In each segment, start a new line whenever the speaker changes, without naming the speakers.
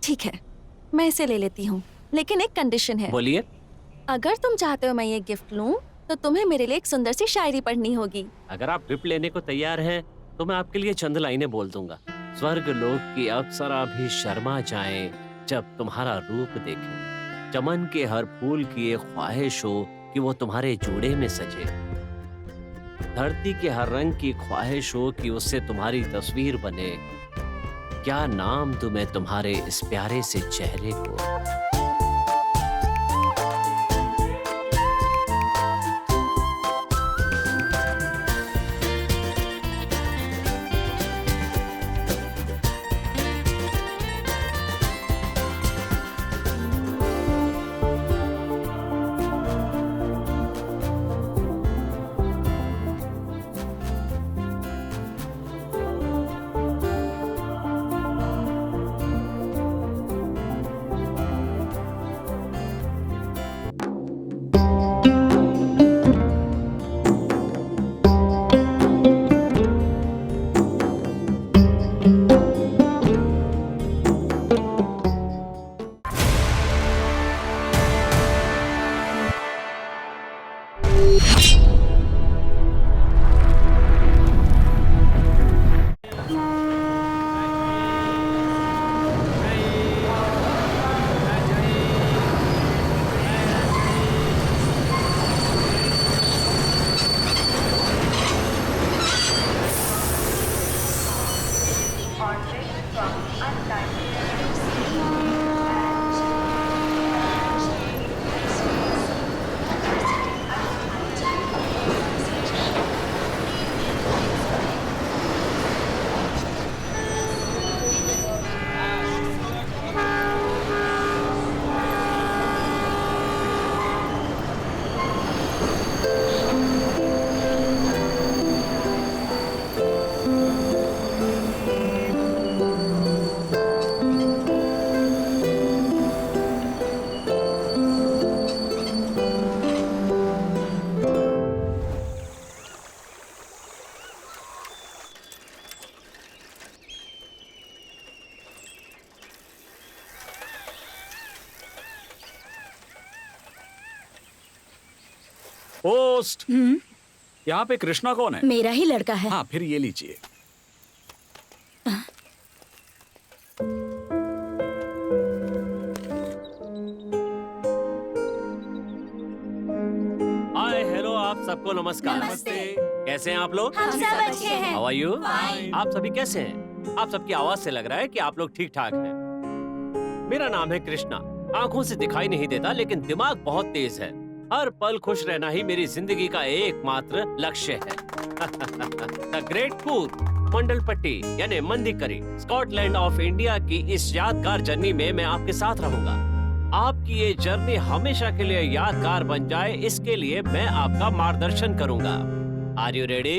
ठीक है, मैं इसे ले लेती हूँ, लेकिन एक कंडीशन है।
बोलिए।
अगर तुम चाहते हो मैं ये गिफ्ट लूँ, तो तुम्हें मेरे लिए एक सुंदर सी शायरी पढ़नी होगी।
अगर आप गिफ्ट लेने को तैयार हैं, तो मैं आपके लिए चंद लाइनें बोल दूंगा। स्वर्ग लोक की अप्सरा भी शर्मा जाए जब तुम्हारा रूप देखे। चमन के हर फूल की एक ख्वाहिश हो कि वो तुम्हारे जोड़े में सजे। धरती के हर रंग की ख्वाहिश हो कि उससे तुम्हारी तस्वीर बने। क्या नाम दूं मैं तुम्हारे इस प्यारे से चेहरे को।
पोस्ट। यहाँ पे कृष्णा कौन है?
मेरा ही लड़का है।
हाँ, फिर ये लीजिए।
हाय हेलो, आप सबको नमस्कार।
नमस्ते।
कैसे हैं आप लोग?
हम सब अच्छे हैं।
How are you?
Fine।
आप सभी कैसे हैं? आप सबकी आवाज से लग रहा है कि आप लोग ठीक ठाक हैं। मेरा नाम है कृष्णा। आंखों से दिखाई नहीं देता, लेकिन दिमाग बहुत तेज है। हर पल खुश रहना ही मेरी जिंदगी का एकमात्र लक्ष्य है। द ग्रेट कूर्ग मंडलपट्टी यानी मंदीकरी स्कॉटलैंड ऑफ इंडिया की इस यादगार जर्नी में मैं आपके साथ रहूंगा। आपकी ये जर्नी हमेशा के लिए यादगार बन जाए, इसके लिए मैं आपका मार्गदर्शन करूंगा। Are you ready?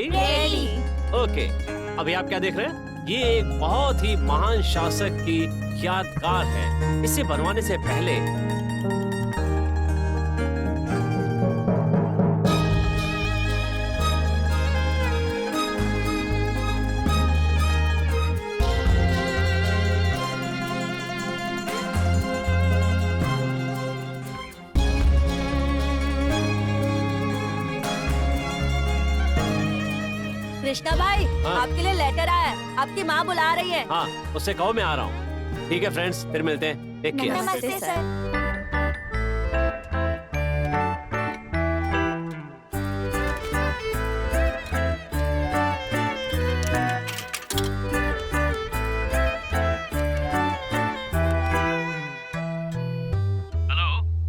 ओके। अभी आप क्या देख रहे हैं? ये एक बहुत ही महान शासक की यादगार है। इसे बनवाने से पहले
कृष्णा भाई,
हाँ।
आपके लिए लेटर आया है। आपकी माँ बुला रही है।
हाँ, उससे कहो मैं आ रहा हूँ। ठीक है फ्रेंड्स, फिर मिलते हैं। Take care.
नमस्ते सर।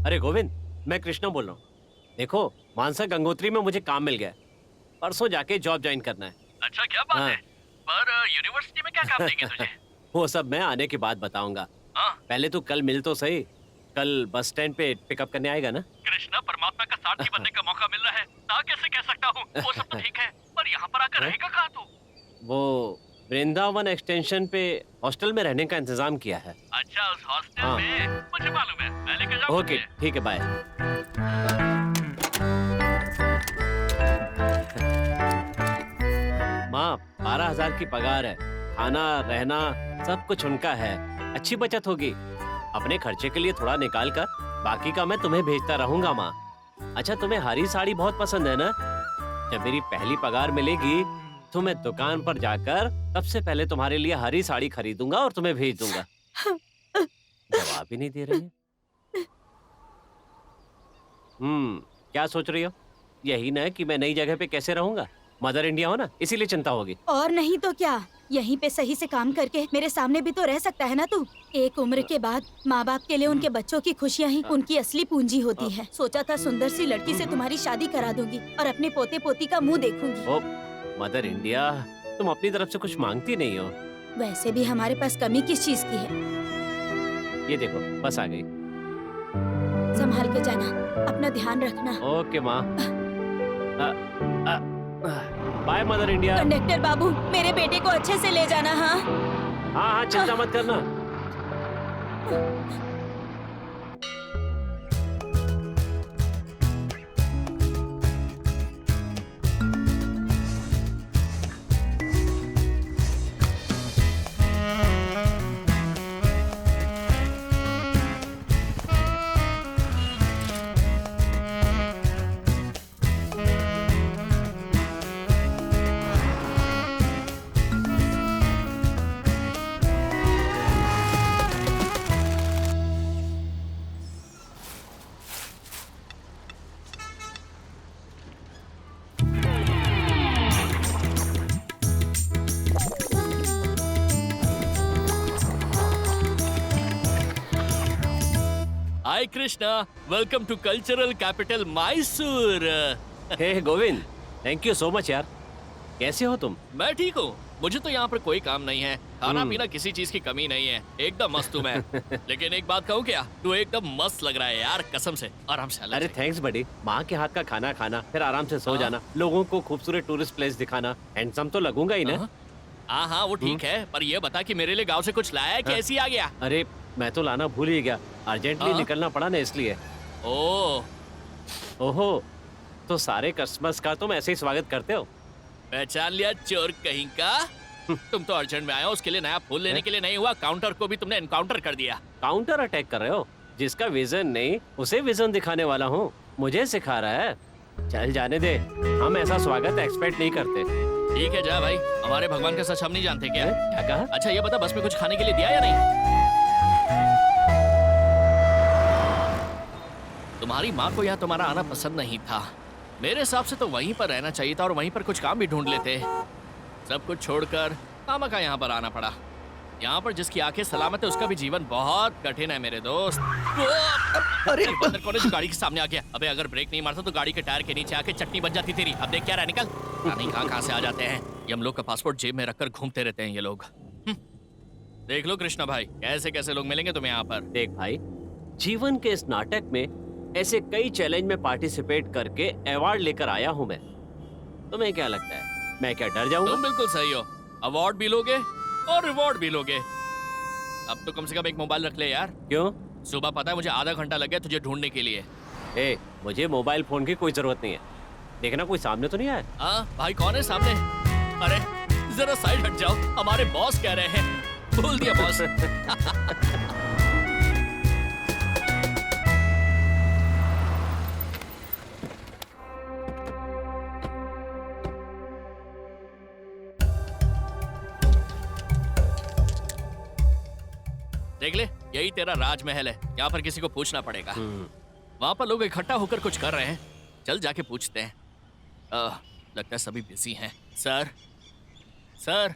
अरे गोविंद, मैं कृष्णा बोल रहा हूँ। देखो, मानसा गंगोत्री में मुझे काम मिल गया। परसों जाके जॉब ज्वाइन करना है।
अच्छा, क्या बात
हाँ।
है? पर यूनिवर्सिटी में क्या काम देंगे तुझे?
वो सब मैं आने के बाद बताऊंगा।
हाँ?
पहले तू कल मिल तो सही। कल बस स्टैंड पे पिकअप करने आएगा ना?
कृष्णा, परमात्मा का सारथी बनने का मौका मिल रहा है, ना कैसे कह सकता हूँ। वो सब तो ठीक है, पर यहाँ पर आकर रहेगा कहाँ तू?
वो वृंदावन एक्सटेंशन पे हॉस्टल में रहने का इंतजाम किया है।
अच्छा, उस हॉस्टल
हाँ।
में मुझे मालूम है, मैं लेकर जाऊंगा
ओके,
तुझे।
ठीक है, बाय। माँ, 12,000 की पगार है। खाना रहना सब कुछ उनका है, अच्छी बचत होगी। अपने खर्चे के लिए थोड़ा निकाल कर बाकी का मैं तुम्हें भेजता रहूंगा माँ। अच्छा, तुम्हें हरी साड़ी बहुत पसंद है ना? जब मेरी पहली पगार मिलेगी तो मैं दुकान पर जाकर सबसे पहले तुम्हारे लिए हरी साड़ी खरीदूंगा और तुम्हें भेज दूंगा। जवाब ही नहीं दे रही है। क्या सोच रही हो? यही ना कि मैं नई जगह पे कैसे रहूंगा? मदर इंडिया हो ना, इसीलिए चिंता होगी।
और नहीं तो क्या, यहीं पे सही से काम करके मेरे सामने भी तो रह सकता है ना तू। एक उम्र के बाद माँ बाप के लिए उनके बच्चों की खुशियाँ ही उनकी असली पूंजी होती है। सोचा था सुंदर सी लड़की से तुम्हारी शादी करा दूंगी और अपने पोते पोती का मुंह देखूंगी।
ओ मदर इंडिया, तुम अपनी तरफ से कुछ मांगती नहीं हो।
वैसे भी हमारे पास कमी किस चीज की है?
ये देखो, बस आ गई।
संभाल के जाना, अपना ध्यान रखना।
ओके माँ। Bye Mother India.
कंडक्टर बाबू, मेरे बेटे को अच्छे से ले जाना। हाँ
हाँ हाँ, चिंता मत करना।
Hi Krishna, welcome to cultural capital Mysore.
Hey Govind, thank you so much यार। कैसे हो तुम?
मैं ठीक हूँ, मुझे तो यहाँ पर कोई काम नहीं है, खाना पीना किसी चीज की कमी नहीं है, एकदम मस्त हूँ मैं। लेकिन एक बात कहूँ क्या, तू एकदम मस्त लग रहा है यार, कसम से। आराम से।
अरे थैंक्स बड़ी। माँ के हाथ का खाना खाना, फिर आराम से सो जाना, लोगों को खूबसूरत टूरिस्ट प्लेस दिखाना, हैंडसम तो लगूंगा ही ना।
हाँ हाँ वो ठीक है, पर ये बता कि मेरे लिए गाँव से कुछ लाया है कि ऐसे ही आ गया?
अरे मैं तो लाना भूल ही गया, अर्जेंटली निकलना पड़ा ना इसलिए। ओहो, तो सारे कस्टमर्स का तुम ऐसे ही स्वागत करते हो?
पहचान लिया चोर कहीं का। तुम तो अर्जेंट में आए हो, उसके लिए नया फूल लेने के लिए नहीं हुआ, काउंटर को भी तुमने एनकाउंटर कर दिया।
काउंटर अटैक कर रहे हो? जिसका विजन नहीं उसे विजन दिखाने वाला हूँ, मुझे सिखा रहा है। चल जाने दे, हम ऐसा स्वागत एक्सपेक्ट नहीं करते।
ठीक है जा भाई, हमारे भगवान का सच हम नहीं जानते क्या?
क्या कहा?
अच्छा ये बता, बस में कुछ खाने के लिए दिया या नहीं? तुम्हारी माँ को यहाँ तुम्हारा आना पसंद नहीं था, मेरे हिसाब से तो वहीं पर रहना चाहिए था और वहीं पर कुछ काम भी ढूंढ लेते। सब कुछ छोड़कर मामा का यहाँ पर आना पड़ा। यहाँ पर जिसकी आंखें सलामत है उसका भी जीवन बहुत कठिन है मेरे दोस्त। अरे बंदर कौन है जो गाड़ी के सामने आ गया? अबे अगर ब्रेक नहीं मारता तो गाड़ी के टायर के नीचे आके चटनी बन जाती तेरी। अब देख क्या रहा, निकल। नहीं कहाँ से आ जाते हैं ये, हम लोग का पासपोर्ट जेब में रखकर घूमते रहते हैं ये लोग। देख लो कृष्णा भाई, कैसे कैसे लोग मिलेंगे तुम्हें यहाँ पर।
देख भाई, जीवन के इस नाटक में ऐसे कई चैलेंज में पार्टिसिपेट करके अवार्ड लेकर आया हूँ मैं। तुम्हें क्या लगता है मैं क्या डर जाऊंगा?
तुम बिल्कुल सही हो, अवार्ड भी लोगे और रिवॉर्ड भी लोगे। अब तो कम से कम एक मोबाइल रख ले यार।
क्यों?
सुबह पता है मुझे आधा घंटा लग गया तुझे ढूंढने के लिए।
ए, मुझे मोबाइल फोन की कोई जरूरत नहीं है। देखना कोई सामने तो नहीं आया।
हाँ भाई, कौन है सामने? अरे जरा साइड हट जाओ, हमारे बॉस कह रहे हैं। भूल दिया बॉस। देख ले, यही तेरा राजमहल है, यहाँ पर किसी को पूछना पड़ेगा। वहाँ पर लोग इकट्ठा होकर कुछ कर रहे हैं, चल जाके पूछते हैं। लगता है सभी बिजी हैं। Sir sir.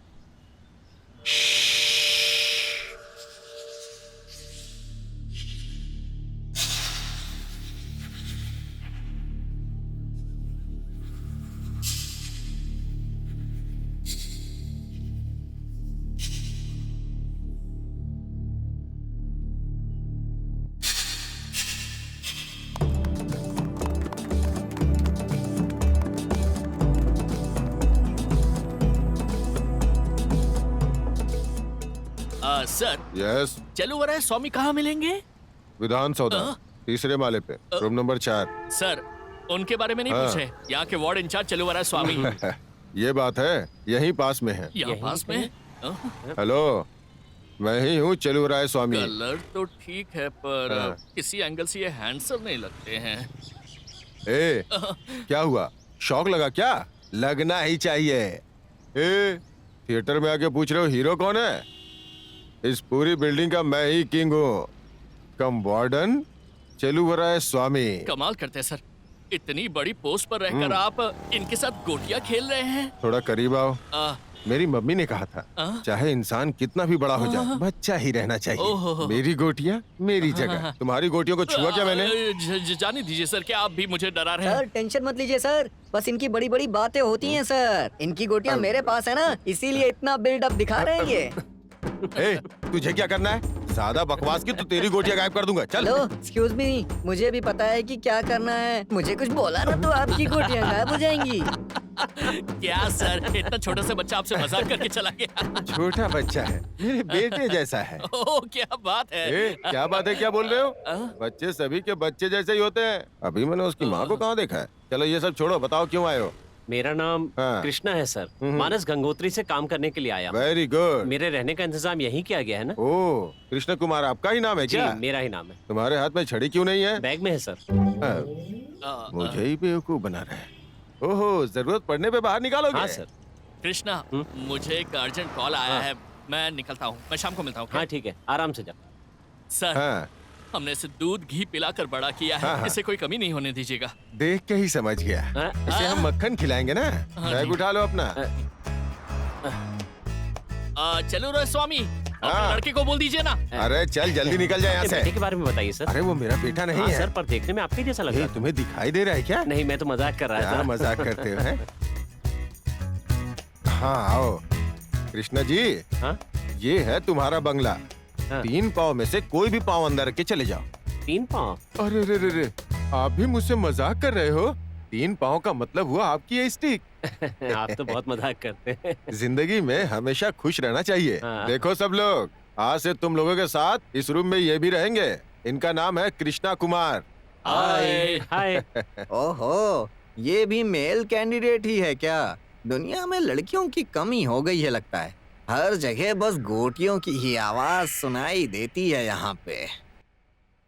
सर।
यस।
चलूवराय स्वामी कहाँ मिलेंगे?
विधान सौदा, तीसरे माले पे, रूम नंबर 4।
सर उनके बारे में नहीं पूछे, यहाँ के वार्ड इंचार्ज चलूवराय स्वामी।
ये बात है, यहीं पास में है।
यहाँ पास में?
हेलो, मैं ही हूँ चलुवराय स्वामी।
कलर तो ठीक है पर
हाँ।
किसी एंगल से ये हैंडसम नहीं लगते हैं।
ए, क्या हुआ? शौक लगा क्या? लगना ही चाहिए। ए, थिएटर में आके पूछ रहे हो हीरो कौन है? इस पूरी बिल्डिंग का मैं ही किंग हूँ। कम वार्डन चलुवराय स्वामी।
कमाल करते हैं सर, इतनी बड़ी पोस्ट पर रहकर आप इनके साथ गोटियां खेल रहे हैं।
थोड़ा करीब आओ।
आ,
मेरी मम्मी ने कहा था चाहे इंसान कितना भी बड़ा हो जाए बच्चा ही रहना चाहिए। मेरी गोटियां मेरी जगह। तुम्हारी गोटियों को छुआ क्या मैंने?
जाने दीजिए सर, क्या आप भी मुझे डरा रहे हैं?
सर टेंशन मत लीजिए सर, बस इनकी बड़ी बड़ी बातें होती हैं सर। इनकी गोटियां मेरे पास है ना, इसीलिए इतना बिल्डअप दिखा रहे हैं ये।
ए, तुझे क्या करना है? ज्यादा बकवास की तो तेरी गोटियां गायब कर दूंगा। चल।
हेलो एक्सक्यूज मी, मुझे भी पता है कि क्या करना है। मुझे कुछ बोला ना तो आपकी गोटियां गायब हो जाएंगी।
क्या सर, इतना छोटा सा बच्चा आपसे मजाक करके चला गया?
छोटा बच्चा है, मेरे बेटे जैसा है।
ओह क्या बात है।
ए, क्या बात है? क्या बोल रहे हो? बच्चे सभी के बच्चे जैसे ही होते हैं। अभी मैंने उसकी माँ को कहाँ देखा है? चलो ये सब छोड़ो, बताओ क्यों आए हो?
मेरा नाम
हाँ।
कृष्णा है सर। मानस गंगोत्री से काम करने के लिए आया हूँ।
Very good.
मेरे रहने का इंतजाम यहीं किया गया है ना?
ओ, कृष्ण कुमार आपका ही नाम है
जी,
क्या?
मेरा ही नाम है।
तुम्हारे हाथ में छड़ी क्यों नहीं है?
बैग में है सर।
हाँ, मुझे ही बेवकूफ बना रहे हैं। ओहो, जरूरत पड़ने पे बाहर निकालोगे?
हाँ सर।
कृष्णा, मुझे एक अर्जेंट कॉल आया है, मैं निकलता हूँ। मैं शाम को मिलता हूँ।
हाँ ठीक है, आराम से जाओ।
सर,
हाँ,
हमने इसे दूध घी पिलाकर बड़ा किया है,
हाँ।
इसे कोई कमी नहीं होने दीजिएगा।
देख के ही समझ गया।
हाँ?
इसे हम मक्खन खिलाएंगे ना। बैग
जी।
उठा लो अपना।
चलो रे स्वामी, अपने
हाँ।
लड़के को बोल दीजिए ना।
अरे चल जल्दी निकल जाए यहाँ
अपने बेटे
से।
के बारे में बताइए सर।
अरे वो मेरा बेटा नहीं
हाँ
है।
सर, पर देखने में आपके जैसा लग
ए,
रहा था।
तुम्हें दिखाई दे रहा है क्या?
नहीं, मैं तो मजाक कर रहा
क्या
था।
मजाक करते हो हैं? हाँ आओ। कृष्णा जी,
हाँ?
ये है तुम्हारा बंगला।
हाँ।
3 पाँव में से कोई भी पाँव अंदर रख के चले जाओ।
3 पाँव?
अरे रे रे रे, आप भी मुझसे मजाक कर रहे हो? 3 पाँव का मतलब हुआ आपकी ये स्टिक।
आप तो बहुत मजाक करते हैं।
जिंदगी में हमेशा खुश रहना चाहिए।
हाँ।
देखो सब लोग, आज से तुम लोगों के साथ इस रूम में ये भी रहेंगे। इनका नाम है कृष्णा कुमार।
हाय हाय।
ओहो, ये भी मेल कैंडिडेट ही है क्या? दुनिया में लड़कियों की कमी हो गई है लगता है। हर जगह बस गोटियों की ही आवाज सुनाई देती है यहाँ पे।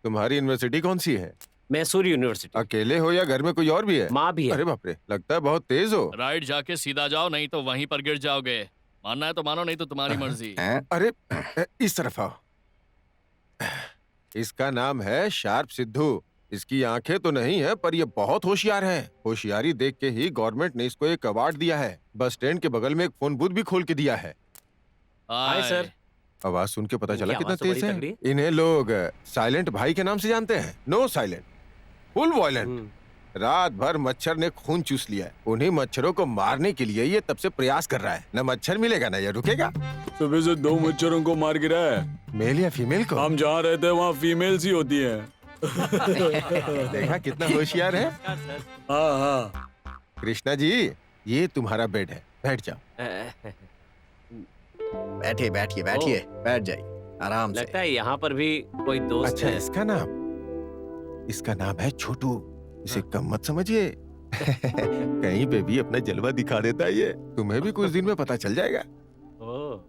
तुम्हारी यूनिवर्सिटी कौन सी है?
मैसूर यूनिवर्सिटी।
अकेले हो या घर में कोई और भी है?
माँ भी है।
अरे बाप रे, लगता है बहुत तेज हो।
राइट जाके सीधा जाओ, नहीं तो वहीं पर गिर जाओगे। मानना है तो मानो, नहीं तो तुम्हारी मर्जी।
अरे इस तरफ आओ। इसका नाम है शार्प सिद्धू। इसकी आंखें तो नहीं है पर ये बहुत होशियार है। होशियारी देख के ही गवर्नमेंट ने इसको एक अवार्ड दिया है। बस स्टैंड के बगल में एक फोन बूथ भी खोल के दिया है।
Hi sir.
आवाज सुन के पता चला
इनकी
कितना
आवाज तो
तेज
बड़ी
है।
तगड़ी।
इन्हें लोग साइलेंट भाई के नाम से जानते हैं। No silent, full violent. रात भर मच्छर ने खून चूस लिया है। उन्हीं मच्छरों को मारने के लिए ये तब से प्रयास कर रहा है। न मच्छर मिलेगा न ये रुकेगा।
सुबह से 2 मच्छरों को मार गिरा है।
मेल या फीमेल को?
हम जहाँ रहते हैं वहाँ फीमेल्स ही होती है।
देखा कितना होशियार है।
हाँ हाँ।
कृष्णा जी, ये तुम्हारा बेड है, बैठ जाओ।
बैठिए बैठिए बैठिए, बैठ जाइए आराम से।
लगता है यहाँ पर भी कोई दोस्त
अच्छा,
है।
इसका नाम है छोटू। इसे कम मत समझिए। कहीं पे भी अपना जलवा दिखा देता है ये। तुम्हें भी कुछ दिन में पता चल जाएगा।
ओह,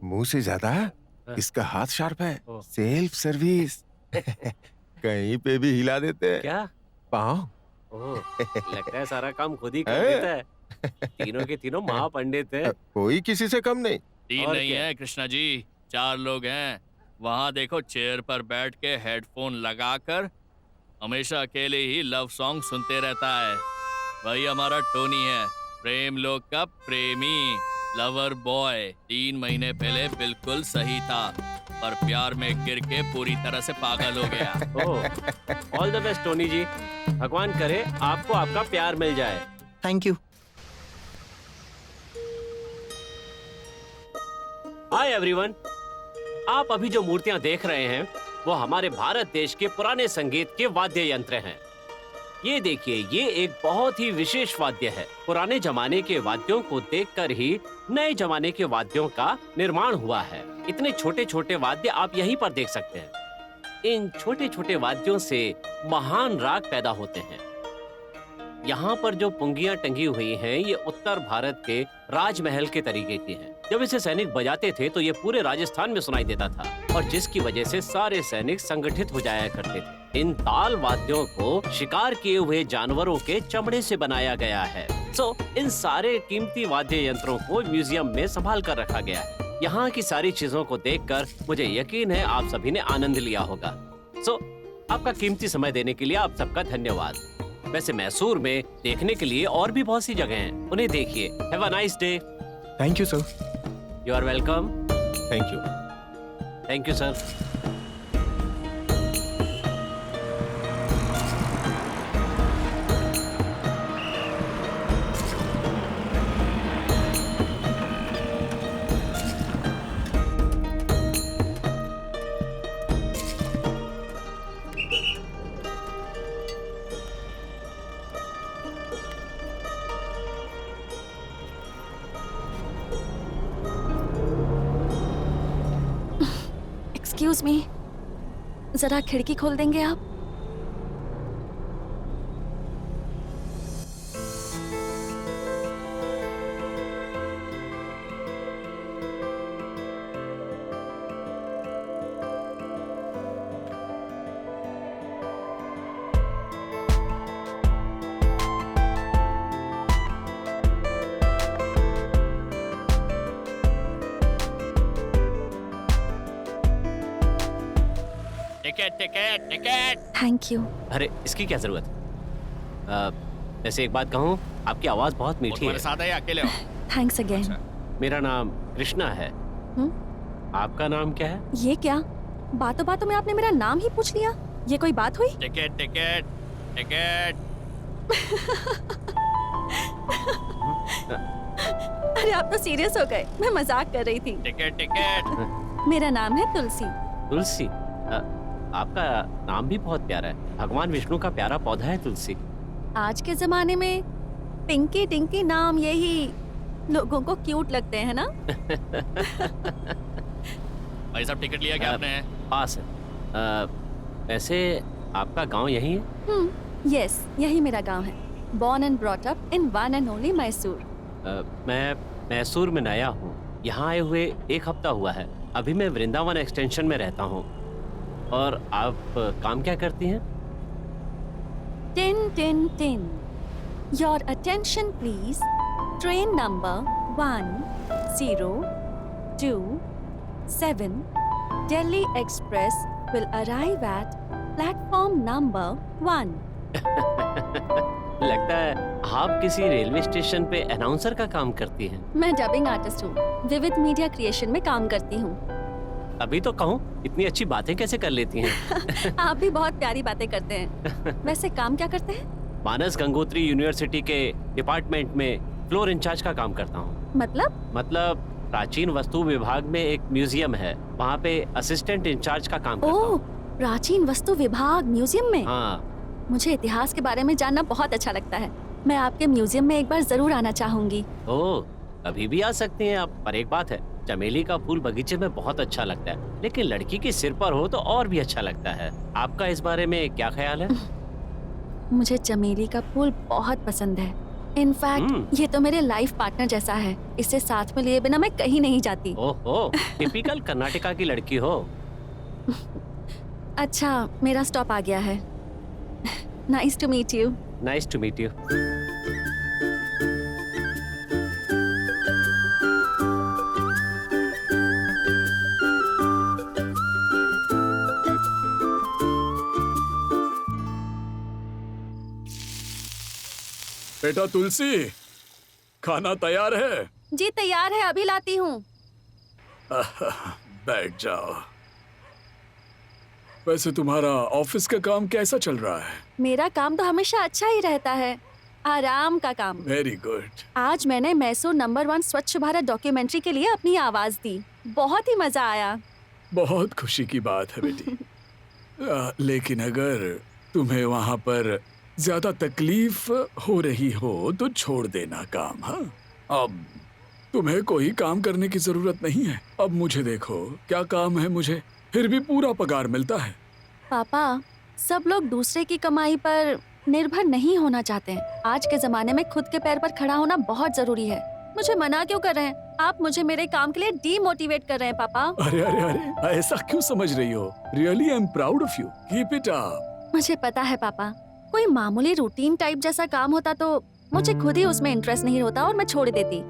मुंह से ज्यादा इसका हाथ शार्प है।
ओह।
Self service. कहीं पे भी हिला देते हैं।
क्या?
पाँव।
ओह, लगता है सारा काम खुद ही कर
है?
देता है। तीनों के तीनों महापंडित है।
कोई किसी से कम नहीं।
3
और
नहीं
क्या?
है कृष्णा जी, 4 लोग हैं। वहाँ देखो, चेयर पर बैठ के हेडफोन लगाकर हमेशा अकेले ही लव सॉन्ग सुनते रहता है। वही हमारा टोनी है, प्रेम लोक का प्रेमी, लवर बॉय। 3 महीने पहले बिल्कुल सही था, पर प्यार में गिर के पूरी तरह से पागल हो गया।
ओह, ऑल द बेस्ट टोनी जी। भगवान करे आपको आपका प्यार मिल जाए।
Thank you.
Hi everyone. आप अभी जो मूर्तियां देख रहे हैं वो हमारे भारत देश के पुराने संगीत के वाद्य यंत्र हैं। ये देखिए, ये एक बहुत ही विशेष वाद्य है। पुराने जमाने के वाद्यों को देखकर ही नए जमाने के वाद्यों का निर्माण हुआ है। इतने छोटे छोटे वाद्य आप यहीं पर देख सकते हैं। इन छोटे छोटे वाद्यों से महान राग पैदा होते हैं। यहाँ पर जो पुंगियाँ टंगी हुई हैं ये उत्तर भारत के राजमहल के तरीके की हैं। जब इसे सैनिक बजाते थे तो ये पूरे राजस्थान में सुनाई देता था और जिसकी वजह से सारे सैनिक संगठित हो जाया करते थे। इन ताल वाद्यों को शिकार किए हुए जानवरों के चमड़े से बनाया गया है। इन सारे कीमती वाद्य यंत्रों को म्यूजियम में संभाल कर रखा गया है। यहाँ की सारी चीजों को देखकर मुझे यकीन है आप सभी ने आनंद लिया होगा। आपका कीमती समय देने के लिए आप सबका धन्यवाद। वैसे मैसूर में देखने के लिए और भी बहुत सी जगह हैं, उन्हें देखिए। Have a nice day.
Thank you sir.
You are welcome.
Thank you.
Thank you sir.
Excuse me, जरा खिड़की खोल देंगे आप?
Ticket ticket ticket.
Thank you.
अरे इसकी क्या जरूरत है? वैसे एक बात कहूँ, आपकी आवाज बहुत मीठी है।
तुम्हारे साथ है या अकेले हो?
Thanks again.
मेरा नाम कृष्णा है। आपका नाम क्या है?
ये क्या बातों बातों में आपने मेरा नाम ही पूछ लिया? ये कोई बात हुई?
Ticket ticket ticket.
अरे आप तो सीरियस हो गए, मैं मजाक कर रही थी।
Ticket ticket.
मेरा नाम है तुलसी।
तुलसी? आपका नाम भी बहुत प्यारा है। भगवान विष्णु का प्यारा पौधा है तुलसी।
आज के जमाने में पिंकी टिंकी नाम यही लोगों को क्यूट लगते हैं ना?
भाई साहब टिकट लिया क्या आपने?
पास है। वैसे आपका गांव यही है?
यस, यही मेरा गांव है। Born and brought up in one and only Mysore.
मैं मैसूर में नया हूँ। यहाँ आए हुए 1 हफ्ता हुआ है। अभी मैं वृंदावन एक्सटेंशन में रहता हूँ। और आप काम क्या करती हैं?
10-10-10 Your attention please. Train number 1027 Delhi Express will arrive at platform number 1.
लगता है आप किसी रेलवे स्टेशन पे अनाउंसर का काम करती हैं।
मैं डबिंग आर्टिस्ट हूँ। विविध मीडिया क्रिएशन में काम करती हूँ।
अभी तो कहूँ, इतनी अच्छी बातें कैसे कर लेती हैं?
आप भी बहुत प्यारी बातें करते हैं। वैसे काम क्या करते हैं?
मानस गंगोत्री यूनिवर्सिटी के डिपार्टमेंट में फ्लोर इंचार्ज का काम करता हूँ। मतलब प्राचीन वस्तु विभाग में एक म्यूजियम है, वहाँ पे असिस्टेंट इंचार्ज का काम करता हूँ।
प्राचीन वस्तु विभाग म्यूजियम में?
हाँ।
मुझे इतिहास के बारे में जानना बहुत अच्छा लगता है। मैं आपके म्यूजियम में एक बार जरूर आना चाहूंगी।
ओह, अभी भी आ सकती हैं आप। पर एक बात है, चमेली का फूल बगीचे में बहुत अच्छा लगता है, लेकिन लड़की के सिर पर हो तो और भी अच्छा लगता है। आपका इस बारे में क्या ख्याल है?
मुझे चमेली का फूल बहुत पसंद है। इनफैक्ट ये तो मेरे लाइफ पार्टनर जैसा है। इसे साथ में लिए बिना मैं कहीं नहीं जाती।
ओहो, टिपिकल कर्नाटका की लड़की हो।
अच्छा, मेरा स्टॉप आ गया है। Nice to meet you.
Nice to meet you.
बेटा तुलसी, खाना तैयार है?
जी तैयार है, अभी लाती हूँ।
बैठ जाओ। वैसे तुम्हारा ऑफिस का काम कैसा चल रहा है?
मेरा काम तो हमेशा अच्छा ही रहता है, आराम का काम।
Very good.
आज मैंने मैसूर नंबर 1 स्वच्छ भारत डॉक्यूमेंट्री के लिए अपनी आवाज दी। बहुत ही मजा आया।
बहुत खुशी की बात है बेटी। लेकिन अगर तुम्हें वहाँ पर ज्यादा तकलीफ हो रही हो तो छोड़ देना काम। हाँ, अब तुम्हें कोई काम करने की जरूरत नहीं है। अब मुझे देखो, क्या काम है मुझे, फिर भी पूरा पगार मिलता है।
पापा, सब लोग दूसरे की कमाई पर निर्भर नहीं होना चाहते हैं। आज के जमाने में खुद के पैर पर खड़ा होना बहुत जरूरी है। मुझे मना क्यों कर रहे हैं? आप मुझे मेरे काम के लिए डीमोटिवेट कर रहे हैं पापा।
अरे अरे अरे, ऐसा क्यों समझ रही हो? Really I am proud of you, keep it up.
मुझे पता है पापा, कोई मामूली रूटीन टाइप जैसा काम होता तो मुझे खुद ही उसमें इंटरेस्ट नहीं होता और मैं छोड़ देती,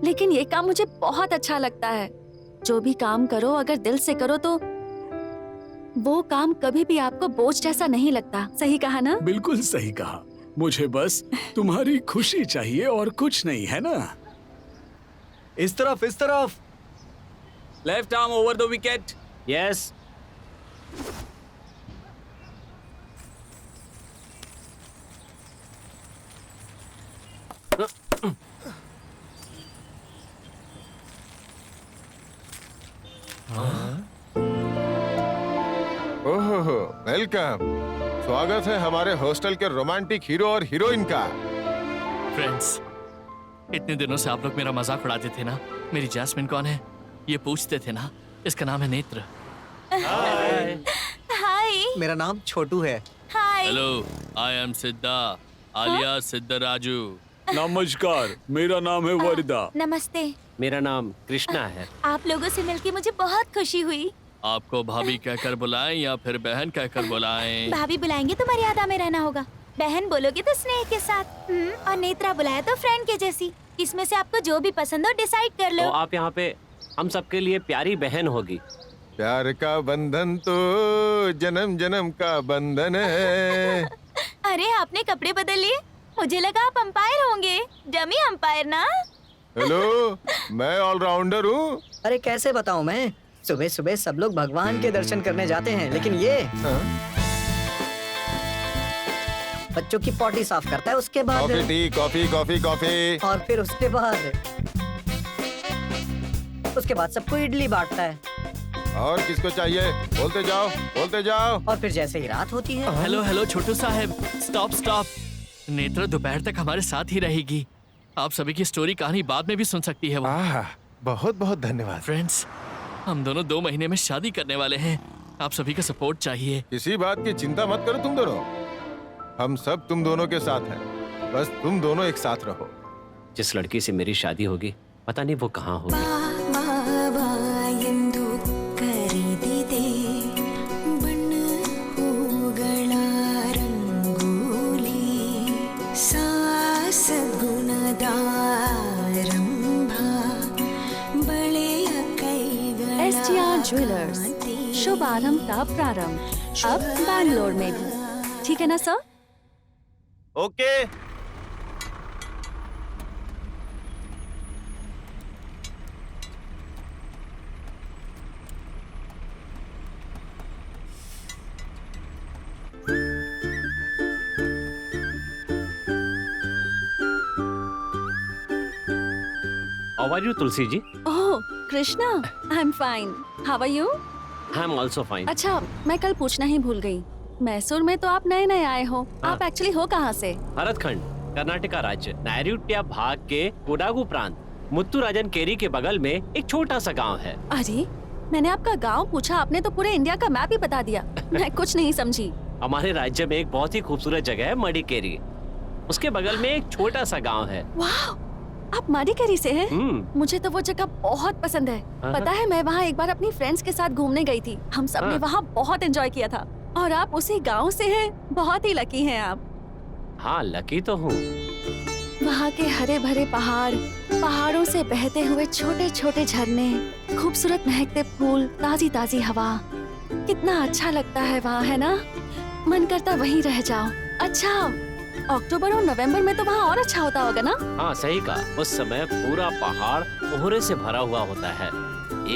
लेकिन ये काम मुझे बहुत अच्छा लगता है। जो भी काम करो अगर दिल से करो तो वो काम कभी भी आपको बोझ जैसा नहीं लगता। सही कहा ना?
बिल्कुल सही कहा। मुझे बस तुम्हारी खुशी चाहिए और कुछ नहीं, है ना?
इस तरफ, इस तरफ।
Left arm over the wicket.
Yes.
ओहो, वेलकम। स्वागत है हमारे हॉस्टल के रोमांटिक हीरो और हीरोइन का।
फ्रेंड्स, इतने दिनों से आप लोग मेरा मजाक उड़ाते थे ना। मेरी जैस्मिन कौन है ये पूछते थे ना। इसका नाम है नेत्र।
हाय।
मेरा नाम छोटू है।
हाय।
हेलो, आई एम सिद्धा आलिया सिद्धराजू।
नमस्कार, मेरा नाम है वरदा।
नमस्ते।
मेरा नाम कृष्णा है।
आप लोगों से मिलके मुझे बहुत खुशी हुई।
आपको भाभी कहकर बुलाएं या फिर बहन कहकर बुलाएं?
भाभी बुलाएंगे तो मर्यादा में रहना होगा, बहन बोलोगे तो स्नेह के साथ, और नेत्रा बुलाया तो फ्रेंड के जैसी। इसमें से आपको जो भी पसंद हो डिसाइड कर लो।
तो आप यहाँ पे हम सबके लिए प्यारी बहन होगी।
प्यार का बंधन तो जन्म जन्म का बंधन है।
अरे आपने कपड़े बदल लिए, मुझे लगा आप अंपायर होंगे। डमी अंपायर ना।
हेलो, मैं ऑलराउंडर हूँ।
अरे कैसे बताऊं मैं, सुबह सुबह सब लोग भगवान के दर्शन करने जाते हैं, लेकिन ये बच्चों की पॉटी साफ करता है, उसके बाद
coffee tea, coffee coffee coffee.
और फिर उसके बाद सबको इडली बांटता है।
और किसको चाहिए? बोलते जाओ, बोलते जाओ।
और फिर जैसे ही रात होती है।
हेलो हेलो छोटू साहब, स्टॉप स्टॉप। नेत्र दोपहर तक हमारे साथ ही रहेगी। आप सभी की स्टोरी कहानी बाद में भी सुन सकती है वो।
बहुत बहुत धन्यवाद।
फ्रेंड्स, हम दोनों 2 महीने में शादी करने वाले हैं। आप सभी का सपोर्ट चाहिए।
किसी बात की चिंता मत करो तुम दोनों, हम सब तुम दोनों के साथ हैं। बस तुम दोनों एक साथ रहो।
जिस लड़की से मेरी शादी होगी पता नहीं वो कहाँ होगी।
STR ज्वेलर्स, शुभ आरंभ का प्रारंभ अब बैंगलोर में भी। ठीक है ना sir?
Okay.
How are you, Tulsi ji?
Oh Krishna, I am fine. How are you?
I am also fine.
अच्छा, मैं कल पूछना ही भूल गई। मैसूर में तो आप नए नए आए हो। आप एक्चुअली हो कहाँ से?
भरतखंड, कर्नाटका राज्य, नैऋत्य भाग के कोडागु प्रांत, मुत्तुराजन केरी के बगल में एक छोटा सा गांव है।
अरे, मैंने आपका गांव पूछा, आपने तो पूरे इंडिया का मैप ही बता दिया। मैं कुछ नहीं समझी।
हमारे राज्य में एक बहुत ही खूबसूरत जगह है मडिकेरी। उसके बगल में एक छोटा सा गांव है।
वाह, आप मडिकेरी से हैं? मुझे तो वो जगह बहुत पसंद है। पता है, मैं वहाँ एक बार अपनी फ्रेंड्स के साथ घूमने गई थी। हम सब ने वहाँ बहुत एंजॉय किया था। और आप उसी गांव से हैं। बहुत ही लकी हैं आप।
हाँ, लकी तो हूँ।
वहाँ के हरे भरे पहाड़, पहाड़ों से बहते हुए छोटे छोटे झरने, खूबसूरत महकते फूल, ताजी ताजी हवा, कितना अच्छा लगता है वहाँ, है ना? मन करता वहीं रह जाओ। अच्छा, अक्टूबर और नवंबर में तो वहाँ और अच्छा होता होगा ना?
हाँ सही कहा। उस समय पूरा पहाड़ कोहरे से भरा हुआ होता है।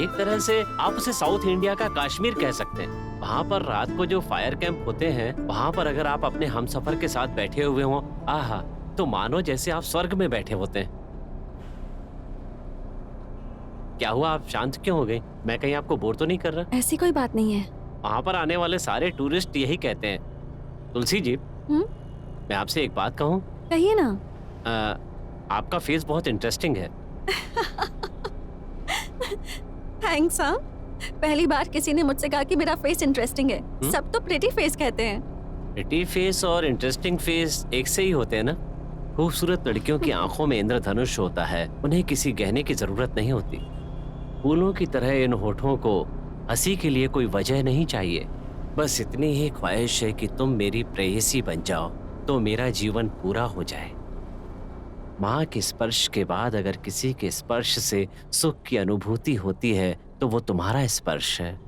एक तरह से आप उसे साउथ इंडिया का कश्मीर कह सकते हैं। वहाँ पर रात को जो फायर कैंप होते हैं, वहाँ पर अगर आप अपने हमसफर के साथ बैठे हुए हों, आहा, तो मानो जैसे आप स्वर्ग में बैठे होते हैं। क्या हुआ, आप शांत क्यों हो गई? मैं कहीं आपको बोर तो नहीं कर रहा?
ऐसी कोई बात नहीं है।
वहाँ पर आने वाले सारे टूरिस्ट यही कहते हैं। तुलसी जी, मैं आपसे एक बात कहूँ?
कहिए ना।
आपका फेस बहुत इंटरेस्टिंग है।
थैंक्स। हाँ, पहली बार किसी ने मुझसे कहा कि मेरा फेस इंटरेस्टिंग है। सब तो प्रिटी फेस कहते हैं।
प्रिटी फेस और इंटरेस्टिंग फेस एक से ही होते हैं ना। खूबसूरत लड़कियों की आंखों में इंद्रधनुष होता है, उन्हें किसी गहने की जरूरत नहीं होती। फूलों की तरह इन होठों को हंसी के लिए कोई वजह नहीं चाहिए। बस इतनी ही ख्वाहिश है कि तुम मेरी प्रेयसी बन जाओ तो मेरा जीवन पूरा हो जाए। माँ के स्पर्श के बाद अगर किसी के स्पर्श से सुख की अनुभूति होती है तो वो तुम्हारा स्पर्श है।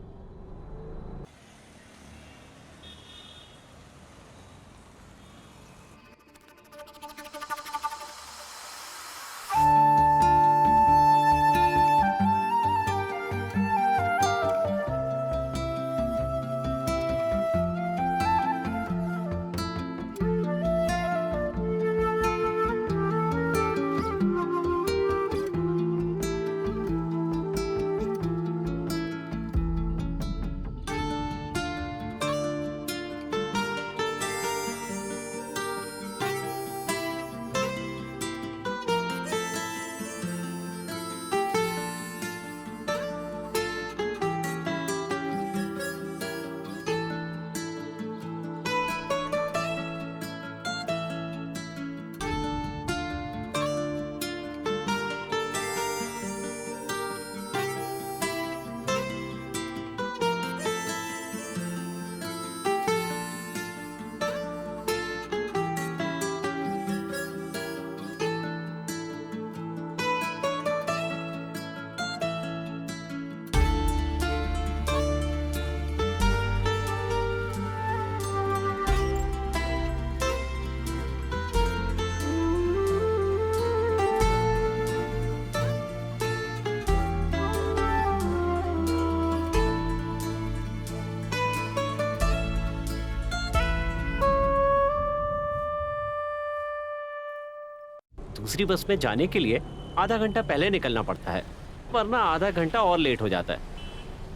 दूसरी बस में जाने के लिए आधा घंटा पहले निकलना पड़ता है, वरना आधा घंटा और लेट हो जाता है।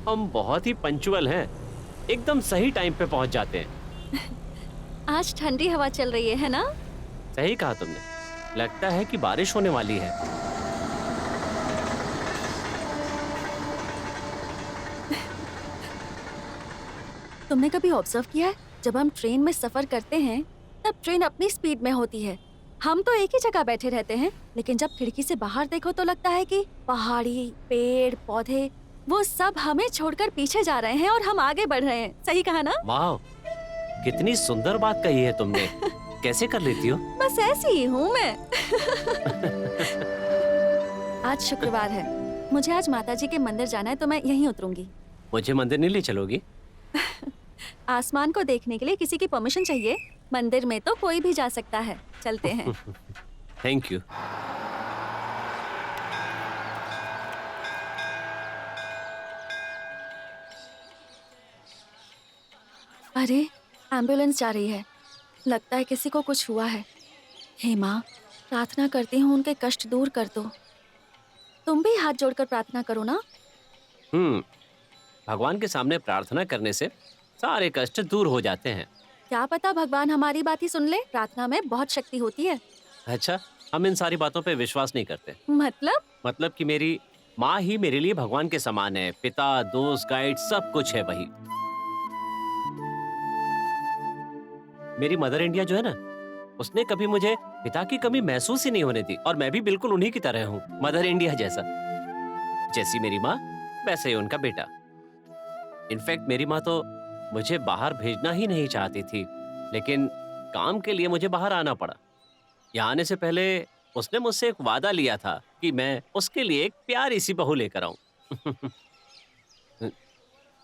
हम बहुत ही पंक्चुअल हैं, एकदम सही टाइम पे पहुंच जाते हैं।
आज ठंडी हवा चल रही है ना?
सही कहा तुमने, लगता है कि बारिश होने वाली है।
तुमने कभी ऑब्जर्व किया है, जब हम ट्रेन में सफर करते हैं तब ट्रेन अपनी स्पीड में होती है, हम तो एक ही जगह बैठे रहते हैं, लेकिन जब खिड़की से बाहर देखो तो लगता है कि पहाड़ी, पेड़, पौधे वो सब हमें छोड़कर पीछे जा रहे हैं और हम आगे बढ़ रहे हैं। सही कहा ना?
वाह, कितनी सुंदर बात कही है तुमने। कैसे कर लेती हो?
बस ऐसी ही हूँ मैं। आज शुक्रवार है, मुझे आज माताजी के मंदिर जाना है तो मैं यहीं उतरूंगी।
मुझे मंदिर नहीं ले चलोगी?
आसमान को देखने के लिए किसी की परमिशन चाहिए? मंदिर में तो कोई भी जा सकता है। चलते हैं।
Thank you.
अरे, एम्बुलेंस जा रही है, लगता है किसी को कुछ हुआ है। हे माँ, प्रार्थना करती हूँ उनके कष्ट दूर कर दो। तुम भी हाथ जोड़कर प्रार्थना करो ना।
भगवान के सामने प्रार्थना करने से सारे कष्ट दूर हो जाते हैं।
क्या पता भगवान हमारी बात ही सुन ले, प्रार्थना में बहुत शक्ति होती है।
अच्छा, हम इन सारी बातों पे विश्वास नहीं करते।
मतलब
कि मेरी माँ ही मेरे लिए भगवान के समान है, पिता, दोस्त, गाइड, सब कुछ है वही। मेरी मदर इंडिया जो है ना, उसने कभी मुझे पिता की कमी महसूस ही नहीं होने दी, और मैं भी बिल्कुल उन्हीं की तरह हूँ, मदर इंडिया जैसा। जैसी मेरी माँ वैसे ही उनका बेटा। इनफैक्ट मेरी माँ तो मुझे बाहर भेजना ही नहीं चाहती थी, लेकिन काम के लिए मुझे बाहर आना पड़ा। यहाँ आने से पहले उसने मुझसे एक वादा लिया था कि मैं उसके लिए एक प्यारी सी बहू लेकर आऊं।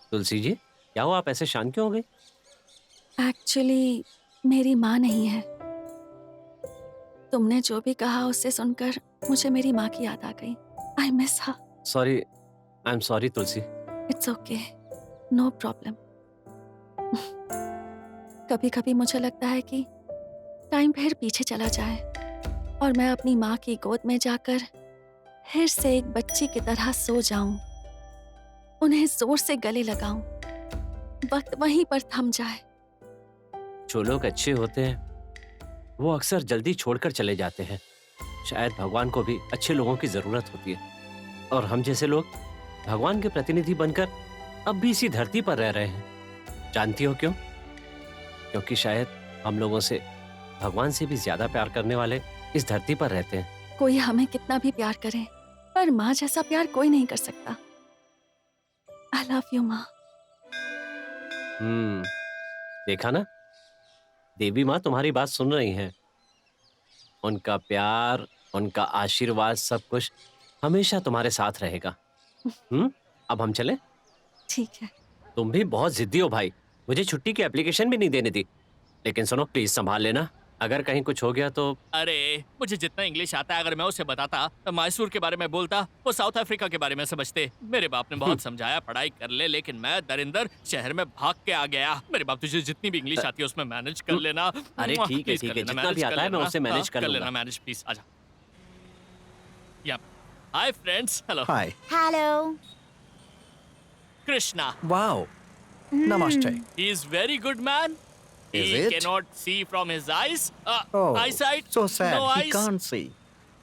तुलसी जी, क्या हुआ, आप ऐसे शांत क्यों हो गई?
एक्चुअली मेरी माँ नहीं है। तुमने जो भी कहा उससे सुनकर मुझे मेरी माँ की याद आ गई। I miss her.
Sorry, I am sorry Tulsi.
It's okay, no problem. कभी कभी मुझे लगता है कि टाइम फिर पीछे चला जाए और मैं अपनी माँ की गोद में जाकर फिर से एक बच्ची की तरह सो जाऊं, उन्हें जोर से गले लगाऊं, वक्त वहीं पर थम जाए।
जो लोग अच्छे होते हैं वो अक्सर जल्दी छोड़कर चले जाते हैं। शायद भगवान को भी अच्छे लोगों की जरूरत होती है, और हम जैसे लोग भगवान के प्रतिनिधि बनकर अब भी इसी धरती पर रह रहे हैं। जानती हो क्यों? क्योंकि शायद हम लोगों से, भगवान से भी ज्यादा प्यार करने वाले इस धरती पर रहते हैं।
कोई हमें कितना भी प्यार करे, पर माँ जैसा प्यार कोई नहीं कर सकता। आई लव यू माँ।
देखा ना, देवी माँ तुम्हारी बात सुन रही हैं। उनका प्यार, उनका आशीर्वाद, सब कुछ हमेशा तुम्हारे साथ रहेगा। अब हम चलें?
ठीक है।
तुम भी बहुत जिद्दी हो भाई, मुझे छुट्टी की एप्लीकेशन भी नहीं देने दी। लेकिन सुनो, प्लीज संभाल लेना, अगर कहीं कुछ हो गया तो।
अरे मुझे जितना इंग्लिश आता है, अगर मैं उसे बताता, तो मैसूर के बारे में बोलता, वो साउथ अफ्रीका के बारे में समझते। मेरे बाप ने बहुत समझाया पढ़ाई कर ले, लेकिन मैं दरिंदर शहर में भाग के आ गया। मेरे बाप, तुझे जितनी भी इंग्लिश आती है उसमें मैनेज कर लेना।
अरे ठीक है, जितना भी आता है मैं उससे मैनेज कर लूंगा।
मैनेज प्लीज, आजा। या हाय फ्रेंड्स, हेलो।
हाय।
हेलो।
कृष्णा।
वाओ, नमस्ते।
He is very good man.
Is
He
it?
cannot see from his eyes.
Oh,
Eyesight.
so sad.
No
He
eyes.
can't see.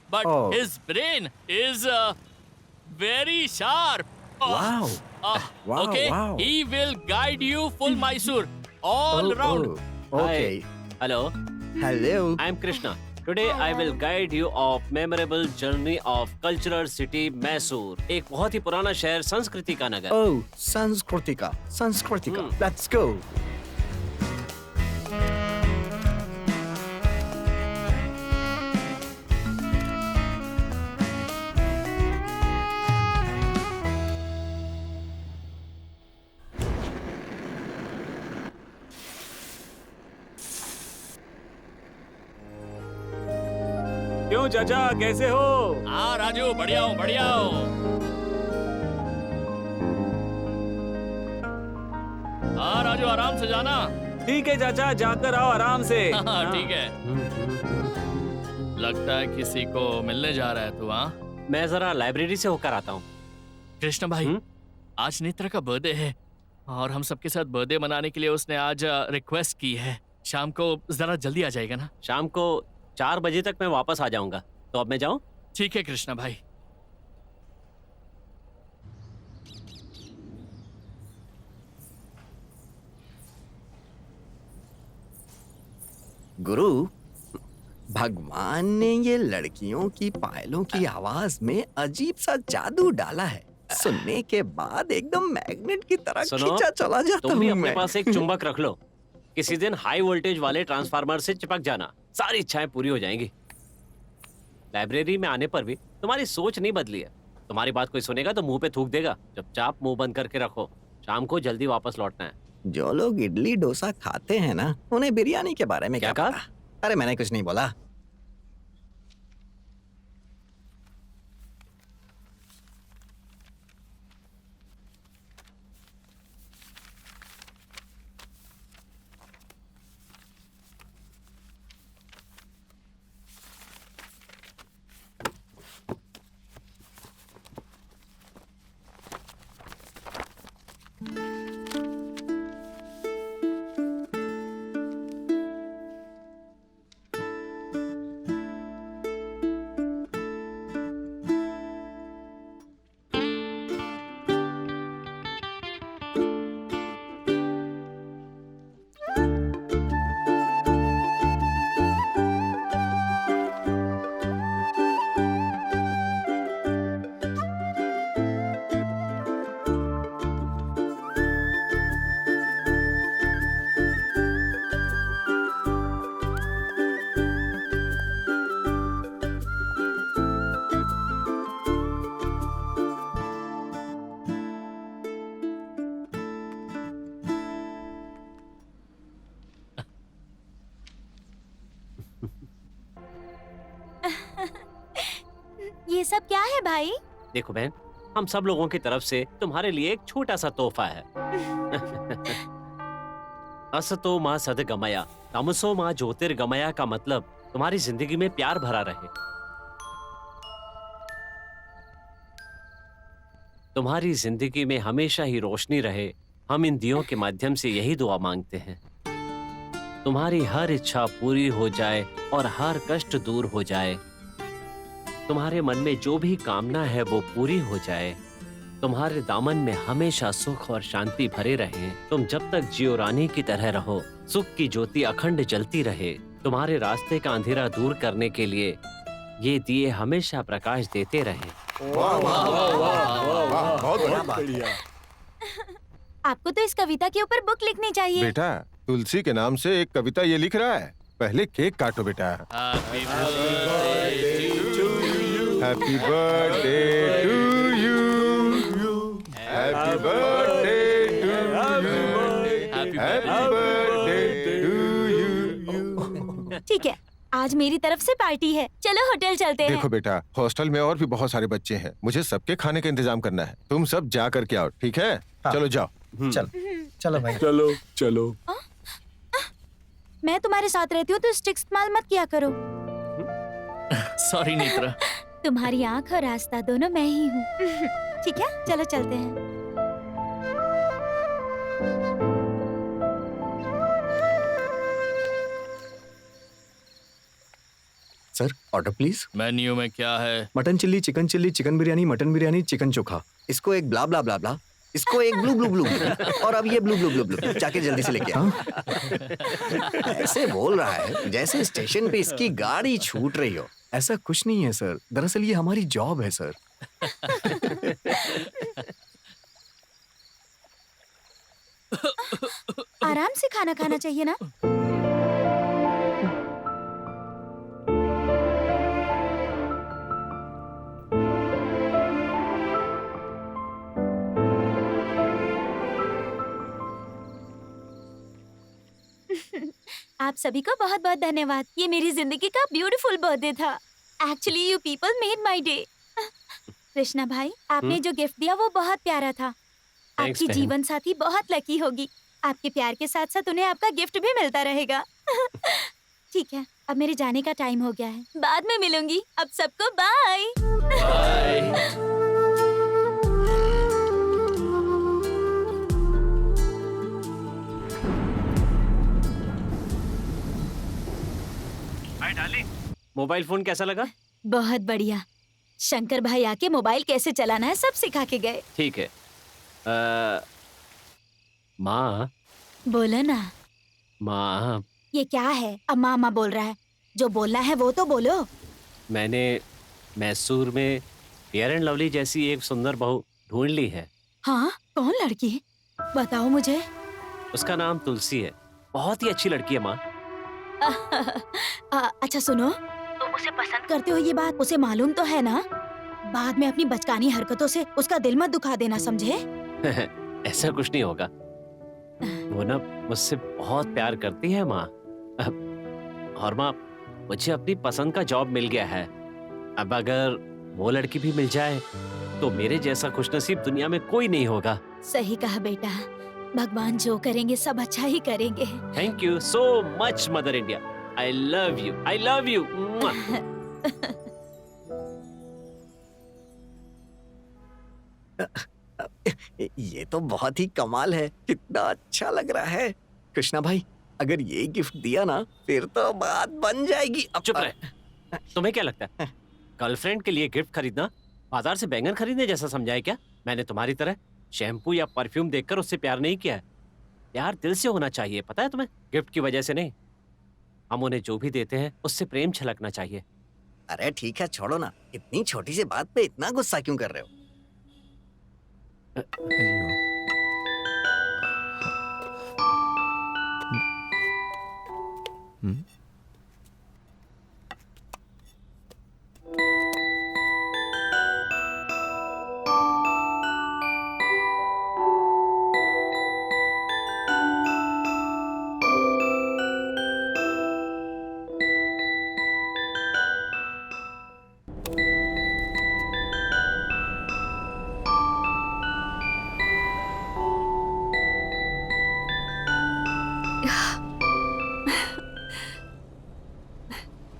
But
Oh.
his brain is very sharp.
Wow. Wow,
Okay.
wow.
He will guide you full Mysore all around.
Okay.
Hello,
Hello.
I am Krishna. Today I will guide you of memorable journey of cultural city Mysore, एक बहुत ही पुराना शहर, संस्कृति का नगर।
Oh, Sanskritika. Sanskritika. Let's go.
क्यों चाचा, कैसे हो?
हाँ राजू, बढ़िया हूँ, बढ़िया हूँ। हाँ राजू, आराम से जाना।
ठीक है चाचा, जाकर आओ आराम से।
हाँ ठीक है। लगता है किसी को मिलने जा रहा है तू। हाँ,
मैं जरा लाइब्रेरी से होकर आता हूँ।
कृष्ण भाई, आज नेत्रा का बर्थडे है और हम सबके साथ बर्थडे मनाने के लिए उसने आज रिक्वेस्ट की है। शाम को जरा जल्दी आ जाएगा ना?
शाम को 4 बजे तक मैं वापस आ जाऊंगा, तो अब मैं जाऊं?
ठीक है कृष्णा भाई।
गुरु, भगवान ने ये लड़कियों की पायलों की आवाज में अजीब सा जादू डाला है। सुनने के बाद एकदम मैग्नेट की तरह
सुनो,
खींचा चला जाता
तुम भी
हूँ
अपने
मैं।
पास एक चुंबक रख लो। किसी दिन हाई वोल्टेज वाले ट्रांसफार्मर से चिपक जाना, सारी इच्छाएं पूरी हो जाएंगी। लाइब्रेरी में आने पर भी तुम्हारी सोच नहीं बदली है। तुम्हारी बात कोई सुनेगा तो मुंह पे थूक देगा। चुपचाप मुंह बंद करके रखो, शाम को जल्दी वापस लौटना है।
जो लोग इडली डोसा खाते हैं ना, उन्हें बिरयानी के बारे में
क्या
क्या
कहा?
पता? अरे मैंने कुछ नहीं बोला।
ये सब क्या है भाई?
देखो बहन, हम सब लोगों की तरफ से तुम्हारे लिए एक छोटा सा तोहफा है। असतो माँ सदगमया, तमसो माँ ज्योतिर्गमया का मतलब तुम्हारी जिंदगी में प्यार भरा रहे, तुम्हारी जिंदगी में हमेशा ही रोशनी रहे। हम इन दियों के माध्यम से यही दुआ मांगते हैं। तुम्हारी हर इच्छा पूरी हो जाए और हर कष्ट दूर हो जाए। तुम्हारे मन में जो भी कामना है वो पूरी हो जाए। तुम्हारे दामन में हमेशा सुख और शांति भरे रहे। तुम जब तक जियो रानी की तरह रहो, सुख की ज्योति अखंड जलती रहे। तुम्हारे रास्ते का अंधेरा दूर करने के लिए ये दिए हमेशा प्रकाश देते रहे।
वाह वाह वाह वाह वाह वाह, बहुत
बढ़िया।
आपको तो इस कविता के ऊपर बुक लिखनी चाहिए।
बेटा, तुलसी के नाम से एक कविता ये लिख रहा है। पहले केक काटो बेटा।
Happy birthday
happy birthday to you, happy birthday to you, happy birthday to you.
ठीक है, आज मेरी तरफ से पार्टी है। चलो होटल चलते हैं।
देखो बेटा, हॉस्टल में और भी बहुत सारे बच्चे हैं। मुझे सबके खाने का इंतजाम करना है। तुम सब जा करके आओ, ठीक है? चलो जाओ।
चलो भाई।
चलो चलो।
मैं तुम्हारे साथ रहती हूँ तो स्टिक इस्तेमाल मत किया करो।
सॉरी नेत्रा।
तुम्हारी आँख और रास्ता दोनों मैं ही हूँ। ठीक है, चलो चलते हैं।
Sir, order please.
मेन्यू में क्या है?
Mutton chilli, chicken biryani, mutton biryani, chicken चोखा।
इसको एक ब्ला ब्ला ब्ला ब्ला, इसको एक ब्लू ब्लू ब्लू, और अब ये ब्लू ब्लू ब्लू ब्लू। जाके जल्दी से लेके आओ। ऐसे बोल रहा है जैसे स्टेशन पे इसकी गाड़ी छूट रही हो।
ऐसा कुछ नहीं है सर, दरअसल ये हमारी जॉब है सर।
आराम से खाना खाना चाहिए ना। आप सभी को बहुत बहुत धन्यवाद। ये मेरी जिंदगी का ब्यूटीफुल बर्थडे था। Actually you people made my day. Krishna भाई, आपने जो गिफ्ट दिया वो बहुत प्यारा था। आपकी
बहन।
जीवन साथी बहुत लकी होगी। आपके प्यार के साथ साथ उन्हें आपका गिफ्ट भी मिलता रहेगा। ठीक है, अब मेरे जाने का टाइम हो गया है। बाद में मिलूंगी। अब सबको बाय।
बाय।
मोबाइल फोन कैसा लगा?
बहुत बढ़िया। शंकर भाई आके मोबाइल कैसे चलाना है सब सिखा के गए।
ठीक है। माँ,
बोलो ना।
माँ,
ये क्या है? अब मामा बोल रहा है। जो बोलना है वो तो बोलो।
मैंने मैसूर में फेयर एंड लवली जैसी एक सुंदर बहू ढूंढ ली है।
हाँ, कौन लड़की? बताओ मुझे।
उसका नाम तुलसी है। बहुत ही अच्छी लड़की है माँ।
अच्छा सुनो, तुम उसे पसंद करते हो ये बात उसे मालूम तो है ना? बाद में अपनी बचकानी हरकतों से उसका दिल मत दुखा देना, समझे?
ऐसा कुछ नहीं होगा। वो ना मुझसे बहुत प्यार करती है माँ। और माँ, मुझे अपनी पसंद का जॉब मिल गया है। अब अगर वो लड़की भी मिल जाए तो मेरे जैसा खुशनसीब दुनिया में कोई नहीं होगा।
सही कहा बेटा। भगवान जो करेंगे सब अच्छा ही करेंगे।
Thank you so much mother India. I love you, I love you.
ये तो बहुत ही कमाल है। कितना अच्छा लग रहा है।
कृष्णा भाई, अगर ये गिफ्ट दिया ना
फिर तो बात बन जाएगी। अब
चुप रहे। तुम्हें क्या लगता है गर्लफ्रेंड के लिए गिफ्ट खरीदना बाजार से बैंगन खरीदने जैसा समझा है क्या? मैंने तुम्हारी तरह शैम्पू या परफ्यूम देखकर उससे प्यार नहीं किया है। प्यार दिल से होना चाहिए, पता है तुम्हें? गिफ्ट की वजह से नहीं। हम उन्हें जो भी देते हैं उससे प्रेम छलकना चाहिए।
अरे ठीक है, छोड़ो ना। इतनी छोटी सी बात पे इतना गुस्सा क्यों कर रहे हो?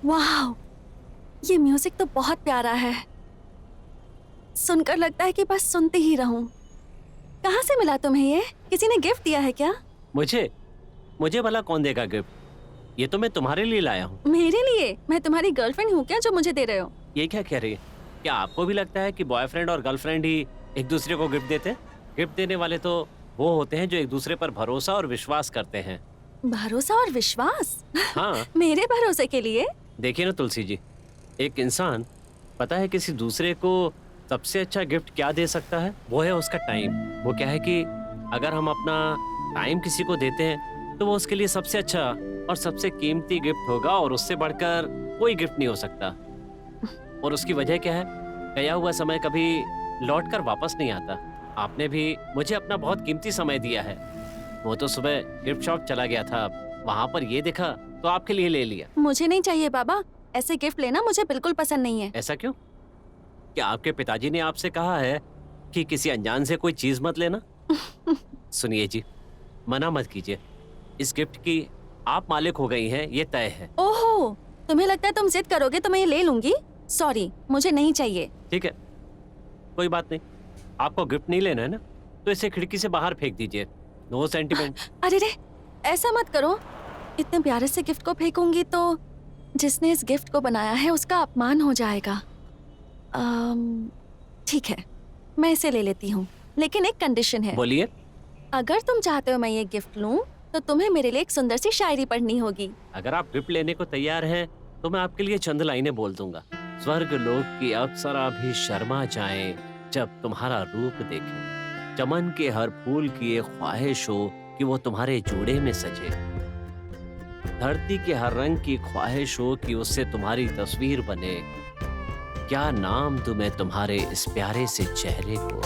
वाह, ये म्यूजिक तो बहुत प्यारा है। सुनकर लगता है कि बस सुनती ही रहूं। कहाँ से मिला तुम्हें ये? किसी ने गिफ्ट दिया है क्या?
मुझे भला कौन देगा गिफ्ट? ये तो मैं तुम्हारे लिए लाया हूँ।
मेरे लिए? मैं तुम्हारी गर्लफ्रेंड हूँ क्या जो मुझे दे रहे हो?
ये क्या कह रही है? क्या आपको भी लगता है कि बॉयफ्रेंड और गर्लफ्रेंड ही एक दूसरे को गिफ्ट देते हैं। गिफ्ट देने वाले तो वो होते हैं जो एक दूसरे पर भरोसा और विश्वास करते हैं।
भरोसा और विश्वास?
हाँ।
मेरे भरोसे के लिए?
देखिए ना तुलसी जी, एक इंसान पता है किसी दूसरे को सबसे अच्छा गिफ्ट क्या दे सकता है? वो है उसका टाइम। वो क्या है कि अगर हम अपना टाइम किसी को देते हैं तो वो उसके लिए सबसे अच्छा और सबसे कीमती गिफ्ट होगा और उससे बढ़कर कोई गिफ्ट नहीं हो सकता। और उसकी वजह क्या है? गया हुआ समय कभी लौट कर वापस नहीं आता। आपने भी मुझे अपना बहुत कीमती समय दिया है। वो तो सुबह गिफ्ट शॉप चला गया था, वहाँ पर ये देखा तो आपके लिए ले लिया।
मुझे नहीं चाहिए बाबा, ऐसे गिफ्ट लेना मुझे बिल्कुल पसंद नहीं है।
ऐसा क्यों? क्या आपके पिताजी ने आपसे कहा है कि किसी अनजान से कोई चीज मत लेना? सुनिए जी, मना मत कीजिए। इस गिफ्ट की आप मालिक हो गई हैं, ये तय है।
ओहो, तुम्हें लगता है तुम जिद करोगे तो मैं ये ले लूंगी? सॉरी, मुझे नहीं चाहिए।
ठीक है, कोई बात नहीं। आपको गिफ्ट नहीं लेना है ना, तो इसे खिड़की से बाहर फेंक दीजिए। No sentiment.
अरे रे, ऐसा मत करो। इतने प्यारे से गिफ्ट को फेंकूंगी तो जिसने इस गिफ्ट को बनाया है उसका अपमान हो जाएगा। ठीक है, मैं इसे ले लेती हूँ, लेकिन एक कंडीशन है।
बोलिए।
अगर तुम चाहते हो मैं ये गिफ्ट लूं, तो तुम्हें मेरे लिए एक सुंदर सी शायरी पढ़नी होगी।
अगर आप गिफ्ट लेने को तैयार हैं, तो मैं आपके लिए चंद लाइनें बोल दूंगा। स्वर्ग लोक की अप्सरा भी शर्मा जाए जब तुम्हारा रूप देखे। चमन के हर फूल की ये ख्वाहिश हो कि वो तुम्हारे जोड़े में सजे। धरती के हर रंग की ख्वाहिश हो कि उससे तुम्हारी तस्वीर बने। क्या नाम दूं मैं तुम्हारे इस प्यारे से चेहरे को।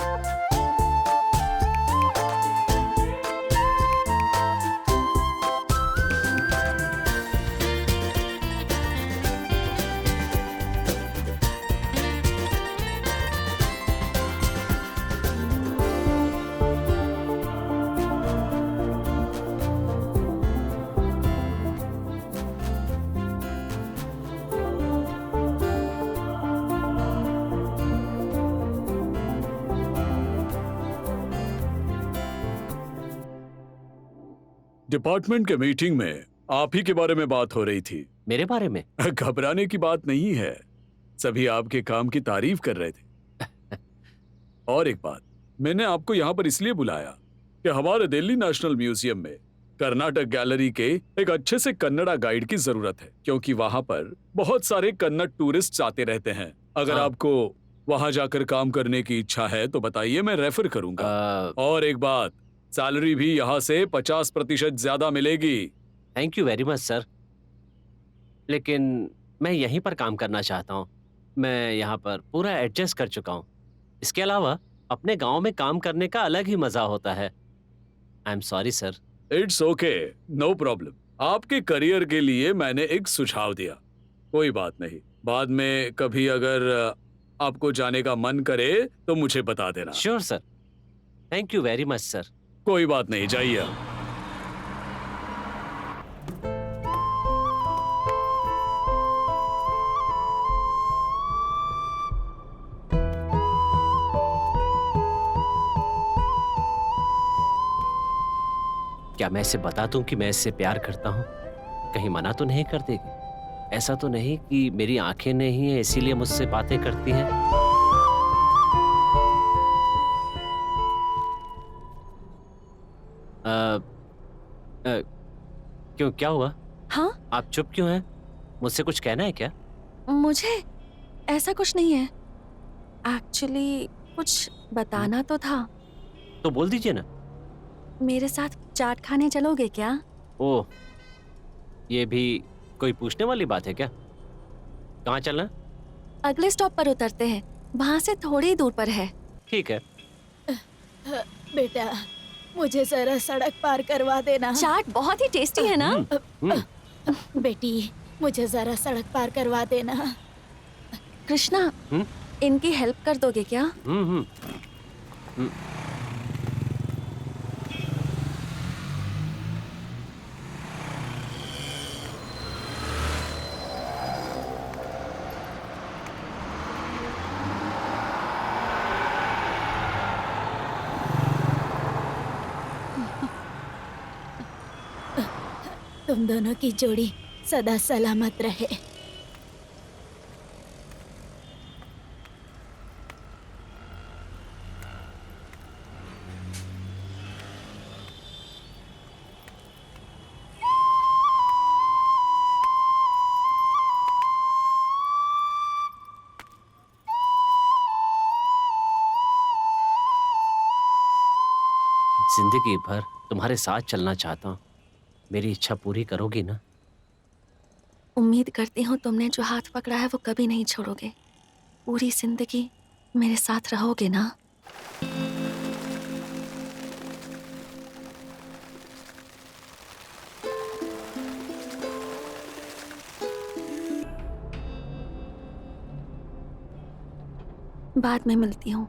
डिपार्टमेंट के मीटिंग में आप ही के बारे में बात हो रही थी।
मेरे बारे में?
घबराने की बात नहीं है, सभी आपके काम की तारीफ कर रहे थे। और एक बात, मैंने आपको यहाँ पर इसलिए बुलाया कि हमारे दिल्ली नेशनल म्यूजियम में कर्नाटक गैलरी के एक अच्छे से कन्नड़ा गाइड की जरूरत है, क्योंकि वहाँ पर बहुत सारे कन्नड़ टूरिस्ट आते रहते हैं। अगर
हाँ।
आपको वहाँ जाकर काम करने की इच्छा है तो बताइए, मैं रेफर करूंगा। और एक बात, सैलरी भी यहाँ से 50% ज्यादा मिलेगी।
Thank you very much sir, लेकिन मैं यहीं पर काम करना चाहता हूँ। मैं यहाँ पर पूरा एडजस्ट कर चुका हूँ। इसके अलावा अपने गांव में काम करने का अलग ही मजा होता है। I am sorry sir.
It's okay, no problem. आपके करियर के लिए मैंने एक सुझाव दिया, कोई बात नहीं। बाद में कभी अगर आपको जाने का मन करे तो मुझे बता देना।
Sure sir, thank you very much sir.
कोई बात नहीं, जाइए।
क्या मैं इसे बता दूं कि मैं इससे प्यार करता हूँ? कहीं मना तो नहीं कर देगी? ऐसा तो नहीं कि मेरी आंखें नहीं है इसीलिए मुझसे बातें करती हैं? क्यों, क्या हुआ?
हाँ?
आप चुप क्यों हैं? मुझसे कुछ कहना है क्या?
मुझे ऐसा कुछ नहीं है। एक्चुअली कुछ बताना तो था।
तो बोल दीजिए ना।
मेरे साथ चाट खाने चलोगे क्या?
ओह, ये भी कोई पूछने वाली बात है क्या? कहाँ चलना?
अगले स्टॉप पर उतरते हैं, वहाँ से थोड़ी दूर पर है।
ठीक है।
बेटा, मुझे जरा सड़क पार करवा देना।
चाट बहुत ही टेस्टी है ना?
बेटी, मुझे जरा सड़क पार करवा देना।
कृष्णा, इनकी हेल्प कर दोगे क्या?
तुम दोनों की जोड़ी सदा सलामत रहे।
जिंदगी भर तुम्हारे साथ चलना चाहता हूँ। मेरी इच्छा पूरी करोगी ना?
उम्मीद करती हूँ तुमने जो हाथ पकड़ा है वो कभी नहीं छोड़ोगे। पूरी जिंदगी मेरे साथ रहोगे ना? बाद में मिलती हूँ।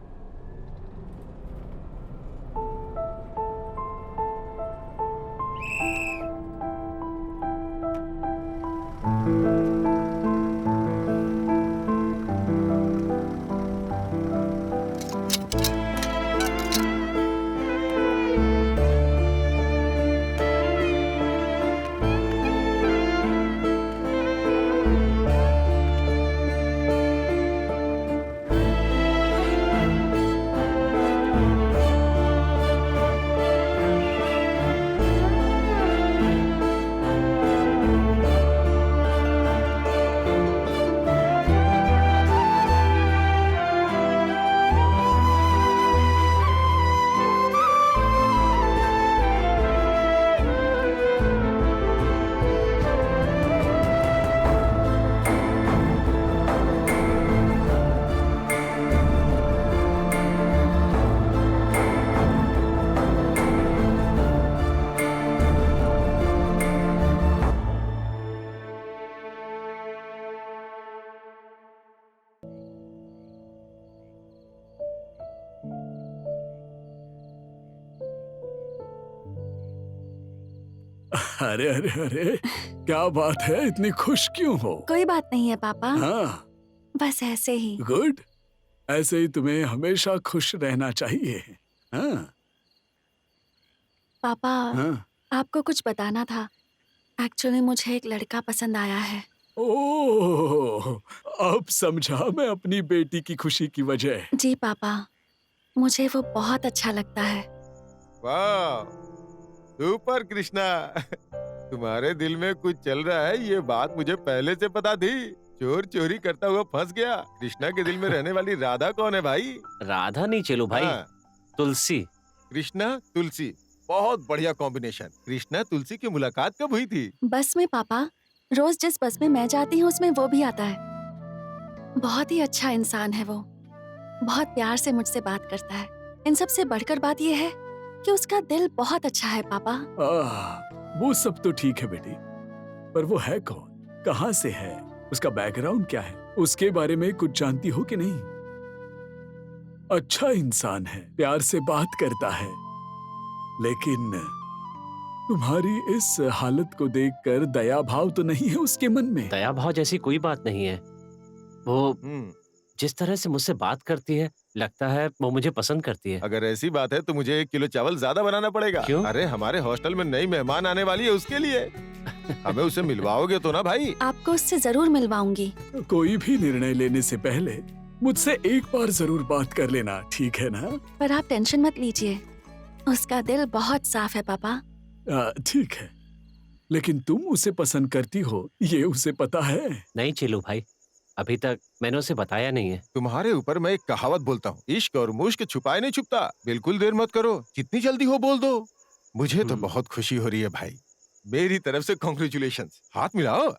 अरे अरे अरे, क्या बात है, इतनी खुश क्यों हो?
कोई बात नहीं है पापा,
हाँ,
बस ऐसे ही।
गुड। ऐसे ही तुम्हें हमेशा खुश रहना चाहिए। हाँ
पापा,
हाँ।
आपको कुछ बताना था। एक्चुअली मुझे एक लड़का पसंद आया है।
ओह, अब समझा मैं अपनी बेटी की खुशी की वजह।
जी पापा, मुझे वो बहुत अच्छा लगता है।
वाह, सुपर कृष्णा। तुम्हारे दिल में कुछ चल रहा है, ये बात मुझे पहले से पता थी। चोर चोरी करता हुआ फंस गया। कृष्णा के दिल में रहने वाली राधा कौन है भाई?
राधा नहीं चलो भाई,
हाँ।
तुलसी।
कृष्णा तुलसी, बहुत बढ़िया कॉम्बिनेशन। कृष्णा तुलसी की मुलाकात कब हुई थी?
बस में पापा, रोज जिस बस में मैं जाती हूँ उसमें वो भी आता है। बहुत ही अच्छा इंसान है वो, बहुत प्यार से मुझसे बात करता है। इन सब से बढ़कर बात यह है कि उसका दिल बहुत अच्छा है पापा।
वो सब तो ठीक है बेटी, पर वो है कौन, कहाँ से है, उसका बैकग्राउंड क्या है, उसके बारे में कुछ जानती हो कि नहीं? अच्छा इंसान है, प्यार से बात करता है, लेकिन तुम्हारी इस हालत को देखकर दया भाव तो नहीं है उसके मन में?
दया भाव जैसी कोई बात नहीं है। वो जिस तरह से मुझसे बात करती है, लगता है वो मुझे पसंद करती है।
अगर ऐसी बात है तो मुझे 1 किलो चावल ज्यादा बनाना पड़ेगा।
क्यों?
अरे हमारे हॉस्टल में नई मेहमान आने वाली है, उसके लिए। हमें उसे मिलवाओगे तो ना भाई?
आपको उससे जरूर मिलवाऊंगी।
कोई भी निर्णय लेने से पहले मुझसे एक बार जरूर बात कर लेना, ठीक है ना?
पर आप टेंशन मत लीजिए, उसका दिल बहुत साफ है पापा।
ठीक है, लेकिन तुम उसे पसंद करती हो, ये उसे पता है?
नहीं चिल्लू भाई, अभी तक मैंने उसे बताया नहीं है।
तुम्हारे ऊपर मैं एक कहावत बोलता हूँ, इश्क और मुश्क छुपाए नहीं छुपता। बिल्कुल देर मत करो, जितनी जल्दी हो बोल दो। मुझे तो बहुत खुशी हो रही है भाई, मेरी तरफ से कॉन्ग्रेचुलेशंस। हाथ मिलाओ।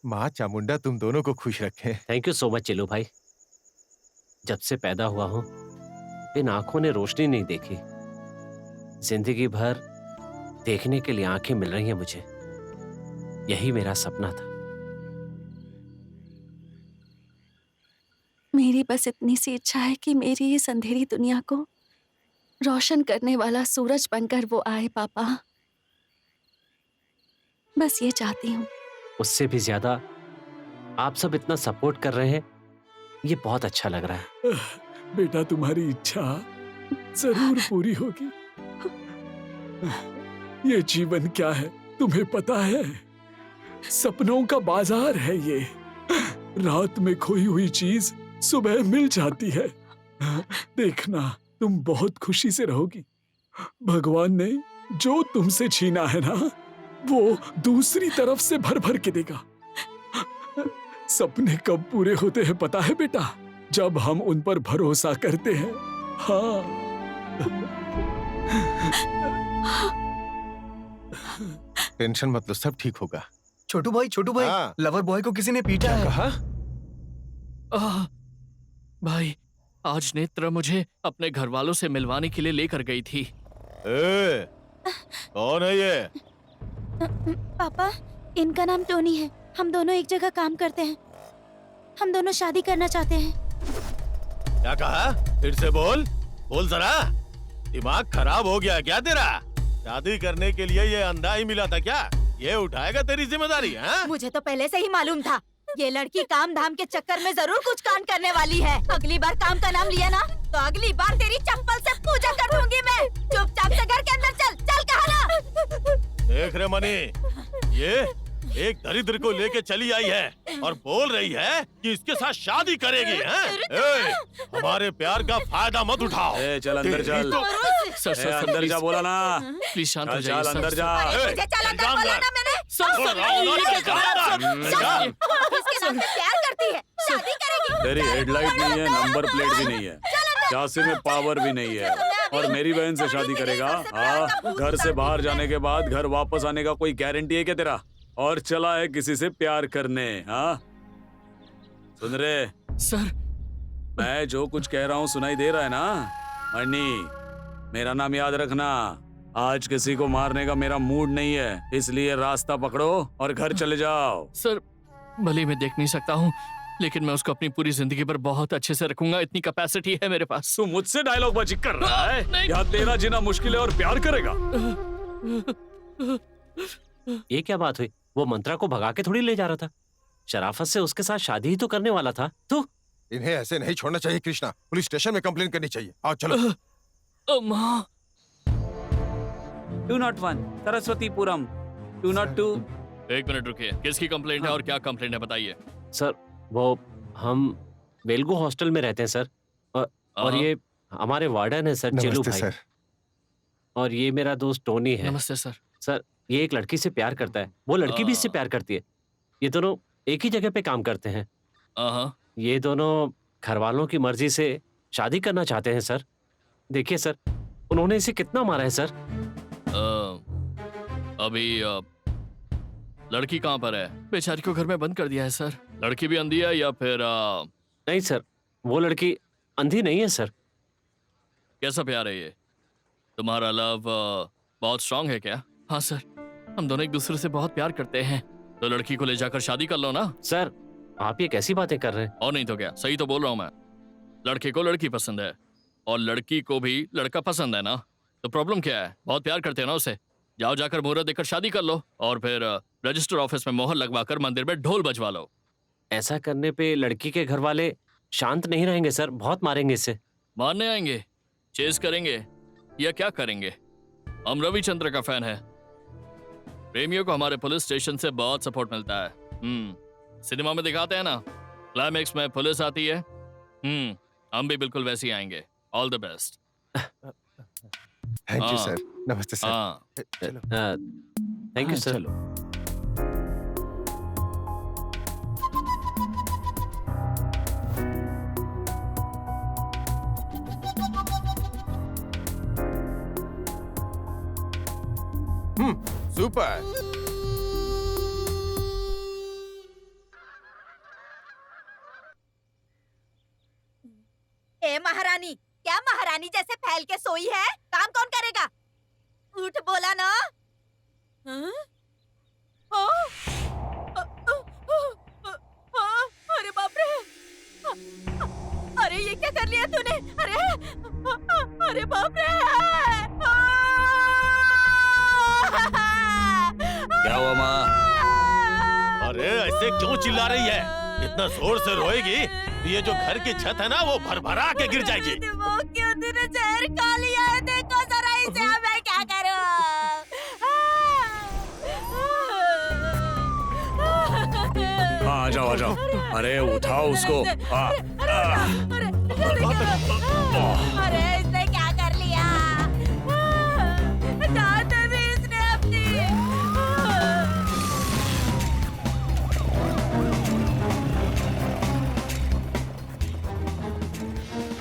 माँ चामुंडा तुम दोनों को खुश रखे।
थैंक यू सो मच चिल्लू भाई। जब से पैदा हुआ हूँ इन आंखों ने रोशनी नहीं देखी। जिंदगी भर देखने के लिए आंखें मिल रही हैं मुझे, यही मेरा सपना था।
मेरी बस इतनी सी इच्छा है कि मेरी इस अंधेरी दुनिया को रोशन करने वाला सूरज बनकर वो आए पापा, बस ये चाहती हूँ।
उससे भी ज्यादा आप सब इतना सपोर्ट कर रहे हैं, ये बहुत अच्छा लग रहा है।
बेटा, तुम्हारी इच्छा जरूर पूरी होगी। ये जीवन क्या है तुम्हें पता है? सपनों का बाजार है ये। रात में खोई हुई चीज सुबह मिल जाती है। देखना, तुम बहुत खुशी से रहोगी। भगवान ने जो तुमसे छीना है ना, वो दूसरी तरफ से भर भर के देगा। सपने कब पूरे होते हैं पता है बेटा? जब हम उन पर भरोसा करते हैं। हाँ।
टेंशन मत लो, सब ठीक होगा।
छोटू भाई
हाँ।
लवर बॉय को किसी ने पीटा है।
कहा?
भाई आज नेत्र मुझे अपने घर वालों से मिलवाने के लिए लेकर गई थी।
ए, कौन है ये?
पापा, इनका नाम टोनी है। हम दोनों एक जगह काम करते हैं। हम दोनों शादी करना चाहते हैं।
क्या कहा? फिर से बोल जरा। दिमाग खराब हो गया क्या तेरा? शादी करने के लिए ये अंधा ही मिला था क्या? ये उठाएगा तेरी जिम्मेदारी? हाँ?
मुझे तो पहले से ही मालूम था ये लड़की काम धाम के चक्कर में जरूर कुछ कांड करने वाली है। अगली बार काम का नाम लिया ना तो अगली बार तेरी चप्पल से पूजा कर दूंगी मैं। चुपचाप से घर के अंदर चल। चल कहा ना।
देख रे मनी, ये एक दरिद्र को लेके चली आई है और बोल रही है कि इसके साथ शादी करेगी। हैं? हमारे प्यार का फायदा मत उठाओ।
चल अंदर चल।
सर
अंदर जा बोला ना।
प्लीज शांत हो
चल
जाइए
चल अंदर जा।
मुझे चल अंदर बोला ना मैंने। किसके नाम पे प्यार करती है? शादी करेगी?
तेरी हेडलाइट नहीं है, नंबर प्लेट भी नहीं है, चासे में पावर भी नहीं है और मेरी बहन से शादी करेगा? हाँ, घर से बाहर जाने के बाद घर वापस आने का कोई गारंटी है क्या तेरा? और चला है किसी से प्यार करने? हाँ सुन रे
सर,
मैं जो कुछ कह रहा हूँ सुनाई दे रहा है ना? मनी, मेरा नाम याद रखना। आज किसी को मारने का मेरा मूड नहीं है, इसलिए रास्ता पकड़ो और घर चले जाओ।
सर भले मैं देख नहीं सकता हूँ लेकिन मैं उसको अपनी पूरी जिंदगी पर बहुत अच्छे से रखूंगा। इतनी कैपेसिटी है मेरे पास।
तू मुझसे डायलॉग बाजी कर रहा है?
नहीं।
या तेरा जीना मुश्किल है और प्यार करेगा?
ये क्या बात हुई? वो मंत्रा को भगा के थोड़ी ले जा रहा था, शराफत से उसके साथ शादी ही तो करने वाला था। तो
इन्हें ऐसे नहीं छोड़ना चाहिए कृष्णा, पुलिस स्टेशन में कंप्लेन करनी चाहिए। आओ चलो।
माँ
201 सरस्वतीपुरम 202।
एक मिनट रुकिए, किसकी कंप्लेंट है और क्या कंप्लेंट है बताइए।
सर वो हम वेलगो हॉस्टल में रहते हैं सर, और ये हमारे वार्डन है सर, चिलू भाई।
सर।
और ये मेरा दोस्त टोनी है।
नमस्ते सर।
सर ये एक लड़की से प्यार करता है, वो लड़की भी इससे प्यार करती है। ये दोनों एक ही जगह पे काम करते हैं। ये दोनों घर वालों की मर्जी से शादी करना चाहते हैं सर। देखिए सर, उन्होंने इसे कितना मारा है सर।
अभी लड़की कहाँ पर है? बेचारी को घर में बंद कर दिया है सर। लड़की भी अंधी है या फिर
नहीं सर, वो लड़की अंधी नहीं है सर।
कैसा प्यार है ये? तुम्हारा लव बहुत स्ट्रांग है क्या? हाँ सर, हम दोनों एक दूसरे से बहुत प्यार करते हैं, तो लड़की को ले जाकर शादी कर लो ना।
सर आप ये कैसी बातें कर रहे हैं?
और नहीं तो क्या, सही तो बोल रहा हूँ मैं। लड़के को लड़की पसंद है और लड़की को भी लड़का पसंद है ना, तो प्रॉब्लम क्या है? बहुत प्यार करते हैं ना उसे। जाओ जाकर मुहूर्त देकर शादी कर लो और फिर रजिस्टर ऑफिस में मोहर लगवाकर मंदिर में ढोल बजवा लो।
ऐसा करने पे लड़की के घर वाले शांत नहीं रहेंगे सर, बहुत मारेंगे इसे।
मारने आएंगे, चेस करेंगे या क्या करेंगे? हम रविचंद्र का फैन है। प्रेमियों को हमारे पुलिस स्टेशन से बहुत सपोर्ट मिलता है। सिनेमा में दिखाते हैं ना, क्लाइमेक्स में पुलिस आती है। हम भी बिल्कुल वैसे ही आएंगे। All the best.
Thank you
हाँ।
सर। नमस्ते सर।
हाँ,
चलो।
Thank you sir.
चलो।
सुपर।
ए महारानी, क्या महारानी जैसे फैल के सोई है? काम कौन करेगा? उठ बोला ना। हाँ? अरे बाप रे! अरे ये क्या कर लिया तूने? अरे बाप रे!
क्या हुआ माँ?
अरे ऐसे क्यों चिल्ला रही है? इतना जोर से रोएगी तो ये जो घर की छत है ना वो भरभरा के गिर जाएगी।
वो क्यों तूने जहर खा लिया है? देखो जरा इसे, अब मैं क्या करूं?
हाँ आ जाओ आ जाओ। अरे उठाओ उसको।
अरे इसने क्या कर लिया? दांत भी इसने अपनी।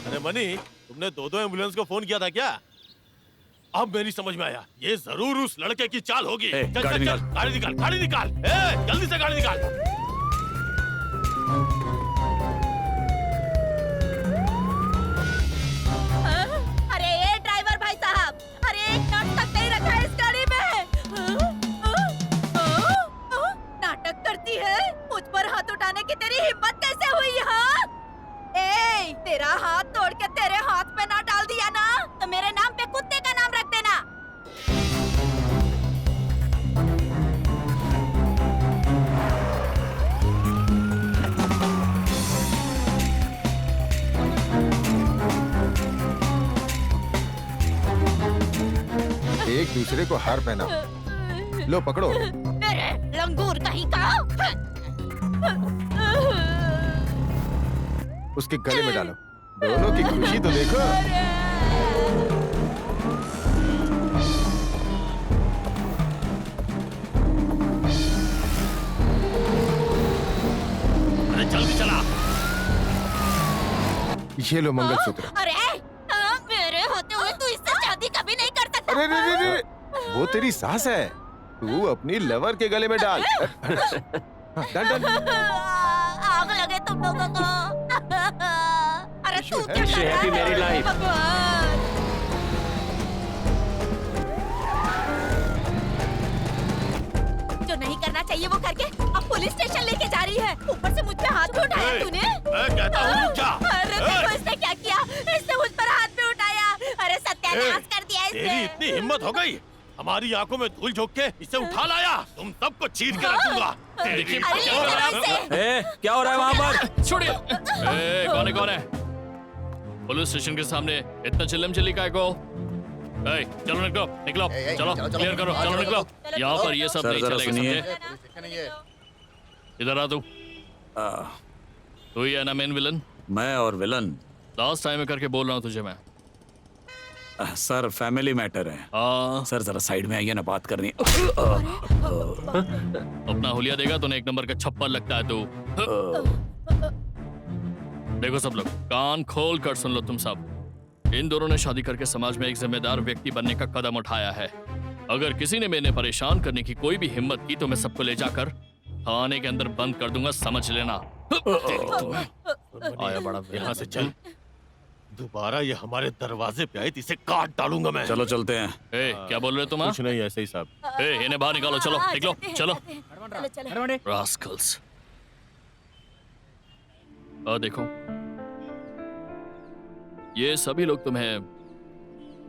अरे मनी, तुमने दो एम्बुलेंस को फोन किया था क्या?
अब मेरी समझ में आया, ये जरूर उस लड़के की चाल होगी।
ए,
चल,
गाड़ी
चल,
निकाल।
चल, गाड़ी निकाल, गाड़ी निकाल। ए, जल्दी से गाड़ी निकाल।
अरे ये ड्राइवर भाई साहब, अरे एक नट तक नहीं रखा है इस गाड़ी में। नाटक करती है, मुझ पर हाथ उठाने की तेरी हिम्मत कैसे हुई? हाँ, ए, तेरा हाथ तोड़ के तेरे हाथ में ना डाल दिया ना, तो मेरे नाम पे कुत्ते का नाम रख देना।
एक दूसरे को हार पहना। लो पकड़ो।
मेरे लंगूर कहीं का।
उसके गले में डालो। दोनों की खुशी तो देखो।
अरे जल्दी चला।
ये लो मंगलसूत्र।
अरे मेरे होते हुए तू इससे शादी कभी नहीं कर सकता।
अरे रे रे रे, वो तेरी सास है। तू अपनी लवर के गले में डाल। डाल डाल।
आग लगे तुम लोगों को। अरे तू क्या
Wish you
कर रहा
happy
है?
married life.
भगवान। जो नहीं करना चाहिए वो करके अब पुलिस स्टेशन लेके जा रही है। ऊपर से मुझ पे हाथ भी उठाया
ए,
तूने।
मैं कहता हूँ रुक जा।
अरे देखो इसने क्या किया, इसने मुझ पर हाथ भी उठाया। अरे सत्यानाश कर दिया
तेरी
इसने।
इतनी हिम्मत हो गई, हमारी आंखों में धूल झोंक के इसे उठा लाया। तुम सबको चीर के रख दूंगा।
देखिए,
अरे
क्या
ये
हो रहा
करो
है?
इसे।
ए, क्या हो रहा है वहाँ पर?
छोड़िए। ए, कौन है? पुलिस स्टेशन के सामने इतना चिल्लम चिल्ली काय को? ए, चलो निकलो, निकलो, चलो, क्लियर करो, चलो निकलो। यहाँ पर ये सब
सर,
नहीं
जरा
चलेगा,
सुनिए।
समझे? इधर आ तू।
आ,
तू ही है ना मेन विलन?
मैं और विलन।
लास्ट टाइम में करके बोल रहा हूँ तुझे मैं।
सर फैमिली मैटर है।
हाँ,
सर जरा साइड में आइए ना, बात करनी है।
अपना हुलिया देगा तो एक नंबर का छप्पर लगता है तू। देखो सब लोग, कान खोल कर सुन लो तुम सब। इन दोनों ने शादी करके समाज में एक जिम्मेदार व्यक्ति बनने का कदम उठाया है। अगर किसी ने मैंने परेशान करने की कोई भी हिम्मत की तो मैं सबको ले जाकर थाने के अंदर बंद कर दूंगा, समझ लेना।
आया बड़ा, यहाँ से चल। दोबारा ये हमारे दरवाजे पे आए तो इसे काट डालूंगा मैं।
चलो चलते हैं।
ए, क्या बोल रहे हो तुम? हाँ?
कुछ नहीं, ऐसे ही साहब।
ए, इन्हें बाहर निकालो, चलो,
हाँ,
निकलो,
चलते हैं,
चलो।
चलते हैं।
रास्कल्स। देखो, ये सभी लोग तुम्हें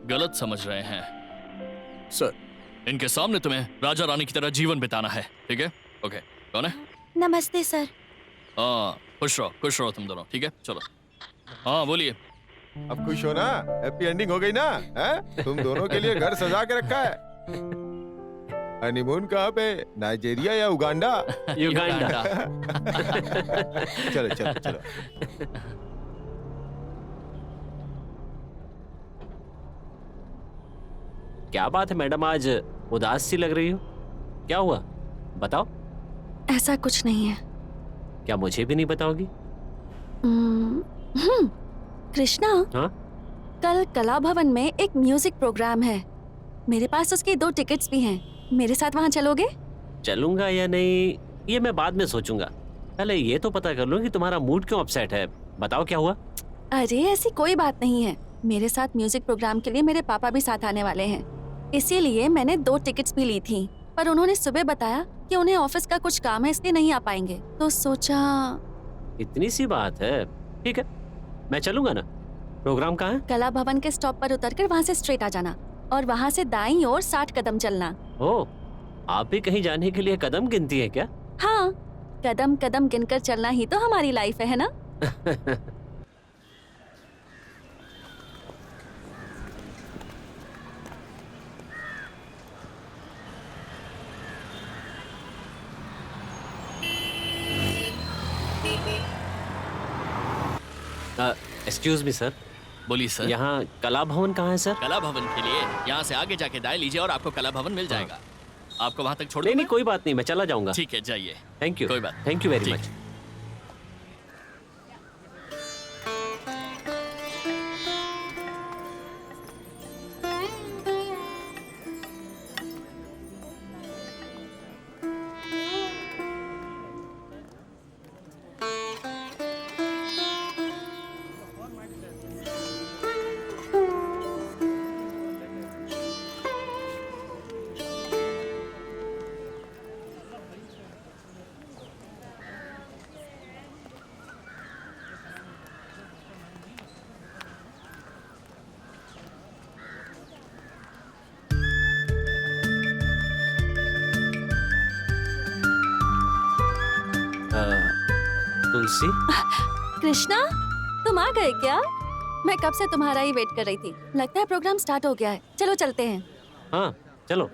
गलत समझ रहे हैं।
सर
इनके सामने तुम्हें राजा रानी की तरह जीवन बिताना है, ठीक है? ओके, कौन है?
नमस्ते सर।
हाँ, खुश रहो तुम दोनों, ठीक है? चलो। हाँ, बोलिए।
अब खुश हो ना? हैप्पी एंडिंग हो गई ना? हैं? तुम दोनों के लिए घर सजा के रखा है। हनीमून कहाँ पे? नाइजीरिया या उगांडा?
युगांडा।
चलो चलो चलो।
क्या बात है मैडम, आज उदास सी लग रही हो? क्या हुआ, बताओ।
ऐसा कुछ नहीं है।
क्या मुझे भी नहीं बताओगी?
कृष्णा,
हाँ?
कल कला भवन में एक म्यूजिक प्रोग्राम है। मेरे पास उसकी 2 टिकट्स भी हैं। मेरे साथ वहाँ चलोगे?
चलूंगा या नहीं ये मैं बाद में सोचूंगा। पहले ये तो पता कर लूं कि तुम्हारा मूड क्यों अपसेट है। बताओ क्या हुआ?
अरे ऐसी कोई बात नहीं है। मेरे साथ म्यूजिक प्रोग्राम के लिए मेरे पापा भी साथ आने वाले हैं, इसीलिए मैंने 2 टिकट्स भी ली थी। पर उन्होंने सुबह बताया कि उन्हें ऑफिस का कुछ काम है, इसलिए नहीं आ पाएंगे। तो सोचा।
इतनी सी बात है, ठीक है मैं चलूंगा ना। प्रोग्राम कहाँ है?
कला भवन के स्टॉप पर उतरकर वहाँ से स्ट्रेट आ जाना और वहाँ से दाईं ओर 60 कदम चलना।
ओ, आप भी कहीं जाने के लिए कदम गिनती है क्या?
हाँ, कदम कदम गिनकर चलना ही तो हमारी लाइफ है ना?
एक्सक्यूज मी सर,
बोलिए सर।
यहाँ कला भवन कहाँ है सर?
कला भवन के लिए यहाँ से आगे जाके दाएं लीजिए और आपको कला भवन मिल जाएगा। आपको वहाँ तक छोड़
नहीं
दूं
नहीं
मैं?
कोई बात नहीं, मैं चला जाऊंगा।
ठीक है, जाइए।
Thank you.
कोई बात।
थैंक यू वेरी
ठीक।
मच। तुलसी।
कृष्णा, तुम आ गए क्या? मैं कब से तुम्हारा ही वेट कर रही थी। लगता है प्रोग्राम स्टार्ट हो गया है। चलो चलते हैं।
हाँ चलो।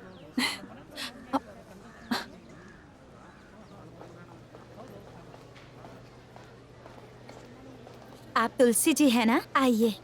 आप तुलसी जी है ना? आइए।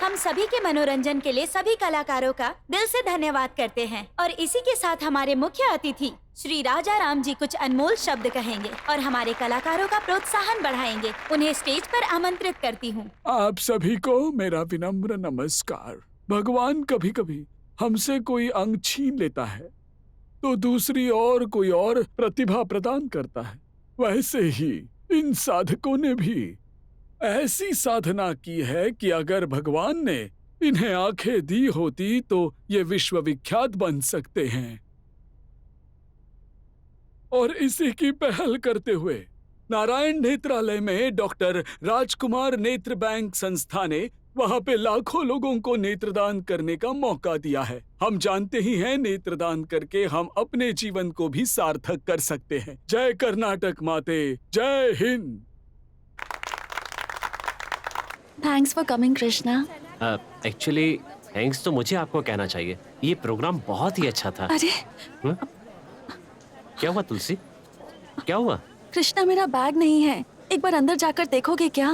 हम सभी के मनोरंजन के लिए सभी कलाकारों का दिल से धन्यवाद करते हैं और इसी के साथ हमारे मुख्य अतिथि श्री राजा राम जी कुछ अनमोल शब्द कहेंगे और हमारे कलाकारों का प्रोत्साहन बढ़ाएंगे। उन्हें स्टेज पर आमंत्रित करती हूँ।
आप सभी को मेरा विनम्र नमस्कार। भगवान कभी कभी हमसे कोई अंग छीन लेता है तो दूसरी ओर कोई और प्रतिभा प्रदान करता है। वैसे ही इन साधकों ने भी ऐसी साधना की है कि अगर भगवान ने इन्हें आंखें दी होती तो ये विश्वविख्यात बन सकते हैं। और इसी की पहल करते हुए नारायण नेत्रालय में डॉक्टर राजकुमार नेत्र बैंक संस्था ने वहां पे लाखों लोगों को नेत्रदान करने का मौका दिया है। हम जानते ही हैं नेत्रदान करके हम अपने जीवन को भी सार्थक कर सकते हैं। जय कर्नाटक माते, जय Hind.
Thanks for coming Krishna.
Actually thanks तो मुझे आपको कहना चाहिए। ये प्रोग्राम बहुत ही अच्छा था।
अरे
क्या हुआ तुलसी? क्या हुआ?
कृष्णा, मेरा बैग नहीं है। एक बार अंदर जाकर देखोगे क्या?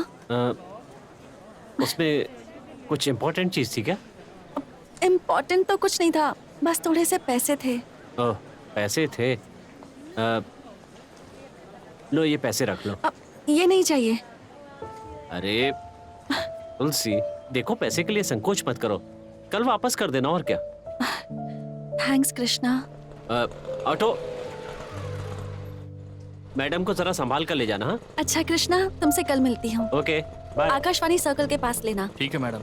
उसमें कुछ इम्पोर्टेंट चीज थी क्या?
इम्पोर्टेंट तो कुछ नहीं था, बस थोड़े से पैसे थे।
ओह, पैसे थे। लो ये पैसे रख लो।
ये नहीं चाहिए।
अरे तुलसी, देखो पैसे के लिए संकोच मत करो, कल वापस कर देना और क्या।
थैंक्स कृष्णा।
ऑटो, मैडम को जरा संभाल कर ले जाना। हाँ?
अच्छा कृष्णा, तुमसे कल मिलती हूँ।
Okay bye.
आकाशवाणी सर्कल के पास लेना।
ठीक है मैडम।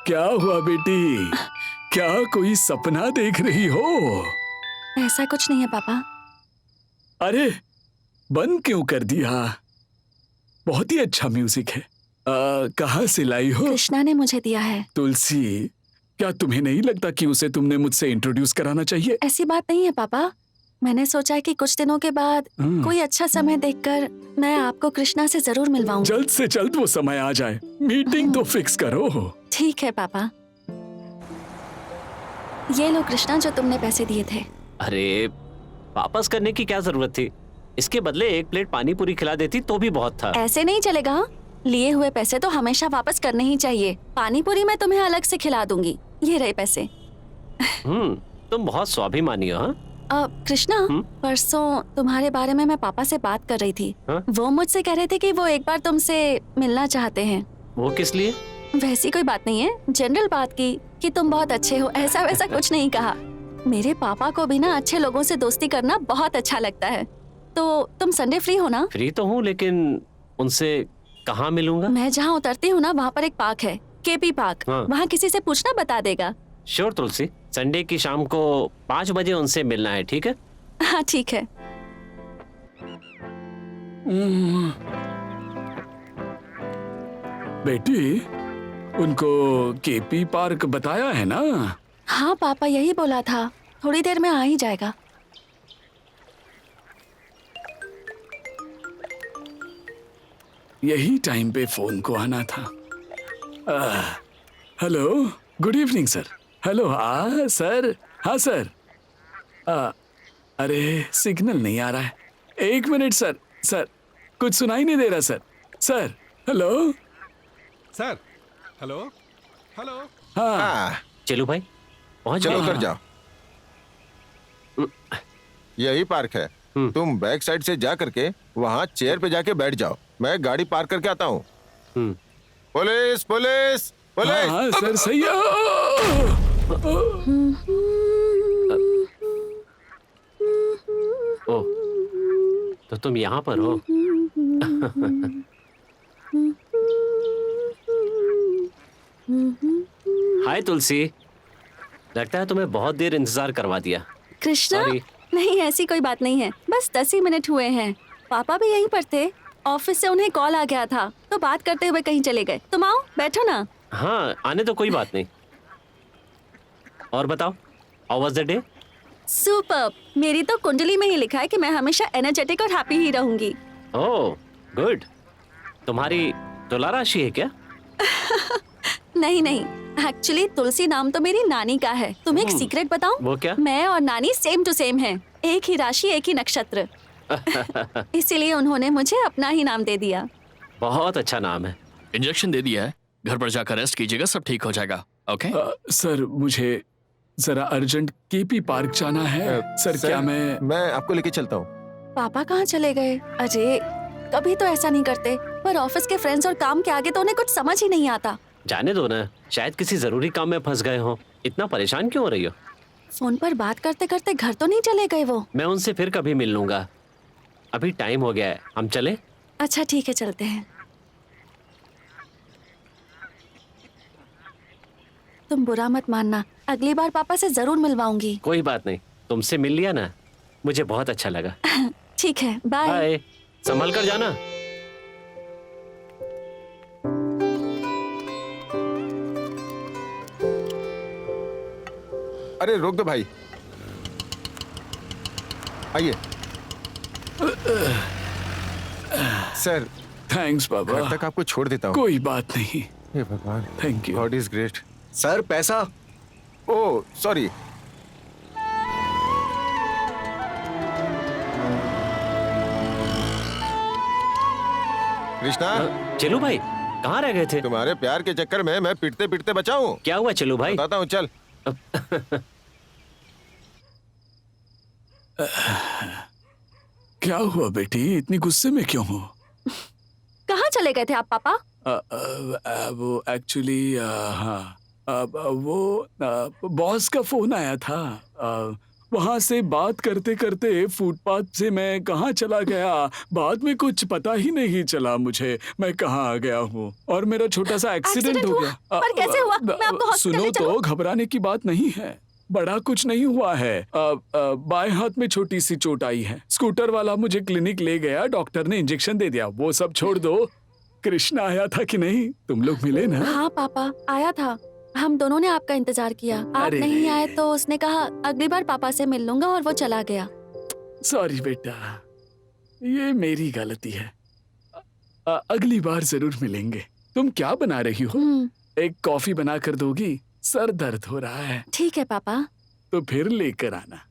क्या हुआ बेटी? क्या कोई सपना देख रही हो?
ऐसा कुछ नहीं है पापा।
अरे बंद क्यों कर दिया? बहुत ही अच्छा म्यूजिक है। कहाँ से लाई हो?
कृष्णा ने मुझे दिया है।
तुलसी, क्या तुम्हें नहीं लगता कि उसे तुमने मुझसे इंट्रोड्यूस कराना चाहिए?
ऐसी बात नहीं है पापा। मैंने सोचा कि कुछ दिनों के बाद कोई अच्छा समय देखकर मैं आपको कृष्णा से जरूर मिलवाऊं।
जल्द से जल्द वो समय आ जाए। मीटिंग तो फिक्स करो।
ठीक है पापा। ये लो कृष्णा, जो तुमने पैसे दिए थे।
अरे वापस करने की क्या जरूरत थी? इसके बदले एक प्लेट पानी पूरी खिला देती तो भी बहुत था।
ऐसे नहीं चलेगा। लिए हुए पैसे तो हमेशा वापस करने ही चाहिए। पानी पूरी मैं तुम्हें अलग से खिला दूंगी। ये रहे पैसे।
तुम बहुत स्वाभिमानी हो।
कृष्णा, परसों तुम्हारे बारे में मैं पापा से बात कर रही थी। वो मुझसे कह रहे थे कि वो एक बार तुमसे मिलना चाहते हैं।
वो किस लिए?
वैसी कोई बात नहीं है, जनरल बात की कि तुम बहुत अच्छे हो। ऐसा वैसा कुछ नहीं कहा। मेरे पापा को भी ना अच्छे लोगों से दोस्ती करना बहुत अच्छा लगता है। तो तुम संडे फ्री हो ना?
फ्री तो हूँ, लेकिन उनसे कहाँ मिलूंगा?
मैं जहाँ उतरती हूँ ना, वहाँ पर एक पार्क है, केपी पार्क। वहाँ किसी से पूछना, बता देगा।
श्योर तुलसी, संडे की शाम को 5 बजे उनसे मिलना है, ठीक है?
हाँ ठीक है।
बेटी, उनको केपी पार्क बताया है ना?
हाँ पापा, यही बोला था। थोड़ी देर में आ ही जाएगा।
यही टाइम पे फोन को आना था। Hello, good evening sir. Hello, sir. हाँ सर। अरे सिग्नल नहीं आ रहा है। 1 मिनट सर। सर कुछ सुनाई नहीं दे रहा sir. Sir hello.
Sir hello hello.
हाँ
हाँ,
चलो भाई पहुंच
चलो
गए।
उतर जाओ। यही पार्क है। तुम बैक साइड से जा करके वहाँ चेयर पे जाके बैठ जाओ, मैं गाड़ी पार्क करके आता हूँ।
हम्म।
पुलिस पुलिस
हाँ
पुलिस।
हाँ सर सही है।
ओह, तो तुम यहाँ पर हो। हाय तुलसी, लगता है तुम्हें बहुत देर इंतजार करवा दिया।
कृष्णा,
Sorry।
नहीं ऐसी कोई बात नहीं है, बस 10 ही मिनट हुए हैं। पापा भी यहीं पर थे, ऑफिस से उन्हें कॉल आ गया था तो बात करते हुए कहीं चले गए। तुम आओ, बैठो ना।
हाँ, आने तो कोई बात नहीं। और बताओ, how was the day?
Superb. मेरी तो कुंडली में ही लिखा है कि मैं हमेशा एनर्जेटिक और हैप्पी ही रहूंगी।
Oh good. तुम्हारी तुला राशि है क्या?
नहीं नहीं, एक्चुअली तुलसी नाम तो मेरी नानी का है। तुम्हें एक सीक्रेट बताऊं?
वो क्या?
मैं और नानी सेम टू सेम हैं, एक ही राशि एक ही नक्षत्र। इसीलिए उन्होंने मुझे अपना ही नाम दे दिया।
बहुत अच्छा नाम है।
इंजेक्शन दे दिया है, घर पर जाकर रेस्ट कीजिएगा, सब ठीक हो जाएगा। ओके?
सर मुझे जरा अर्जेंट केपी पार्क जाना है। सर क्या मैं
आपको लेके चलता हूँ।
पापा कहाँ चले गए? अजय कभी तो ऐसा नहीं करते, पर ऑफिस के फ्रेंड्स और काम के आगे तो उन्हें कुछ समझ ही नहीं आता।
जाने दो ना, शायद किसी जरूरी काम में फंस गए हो। इतना परेशान क्यों हो रही हो?
फोन पर बात करते करते घर तो नहीं चले गए वो?
मैं उनसे फिर कभी मिल लूंगा, अभी टाइम हो गया है। हम चले?
अच्छा ठीक है, चलते हैं। तुम बुरा मत मानना, अगली बार पापा से जरूर मिलवाऊंगी।
कोई बात नहीं, तुमसे मिल लिया ना, मुझे बहुत अच्छा लगा।
ठीक है, बाय।
बाय, संभल कर जाना।
अरे रोक दो भाई, आइए। सर
थैंक्स बाबा,
घर तक आपको छोड़ देता हूँ।
कोई बात नहीं।
हे भगवान,
thank you.
God is great.
Sir पैसा।
Oh sorry. कृष्णा,
चलो भाई, कहाँ रह गए थे?
तुम्हारे प्यार के चक्कर में मैं पिटते पिटते बचा हूँ।
क्या हुआ चलो भाई?
बताता हूँ, चल।
क्या हुआ बेटी, इतनी गुस्से में क्यों हो?
कहाँ चले गए थे आप पापा?
वो एक्चुअली हाँ, वो बॉस का फोन आया था। वहाँ से बात करते करते फुटपाथ से मैं कहाँ चला गया, बाद में कुछ पता ही नहीं चला मुझे मैं कहाँ आ गया हूँ, और मेरा छोटा सा एक्सीडेंट
एक्सीडेंट
हो
हुआ?
गया।
पर कैसे हुआ? मैं आपको हॉस्पिटल
सुनो
ले चलूं?
तो, घबराने की बात नहीं है, बड़ा कुछ नहीं हुआ है। बाएं हाथ में छोटी सी चोट आई है। स्कूटर वाला मुझे क्लिनिक ले गया, डॉक्टर ने इंजेक्शन दे दिया। वो सब छोड़ दो, कृष्णा आया था कि नहीं? तुम लोग मिले ना?
हाँ पापा, आया था। हम दोनों ने आपका इंतजार किया, आप
अरे
नहीं आए तो उसने कहा अगली बार पापा से मिल लूंगा, और वो चला गया।
सॉरी बेटा, ये मेरी गलती है। अगली बार जरूर मिलेंगे। तुम क्या बना रही हो? एक कॉफी बना कर दोगी? सर दर्द हो रहा है।
ठीक है पापा।
तो फिर लेकर आना।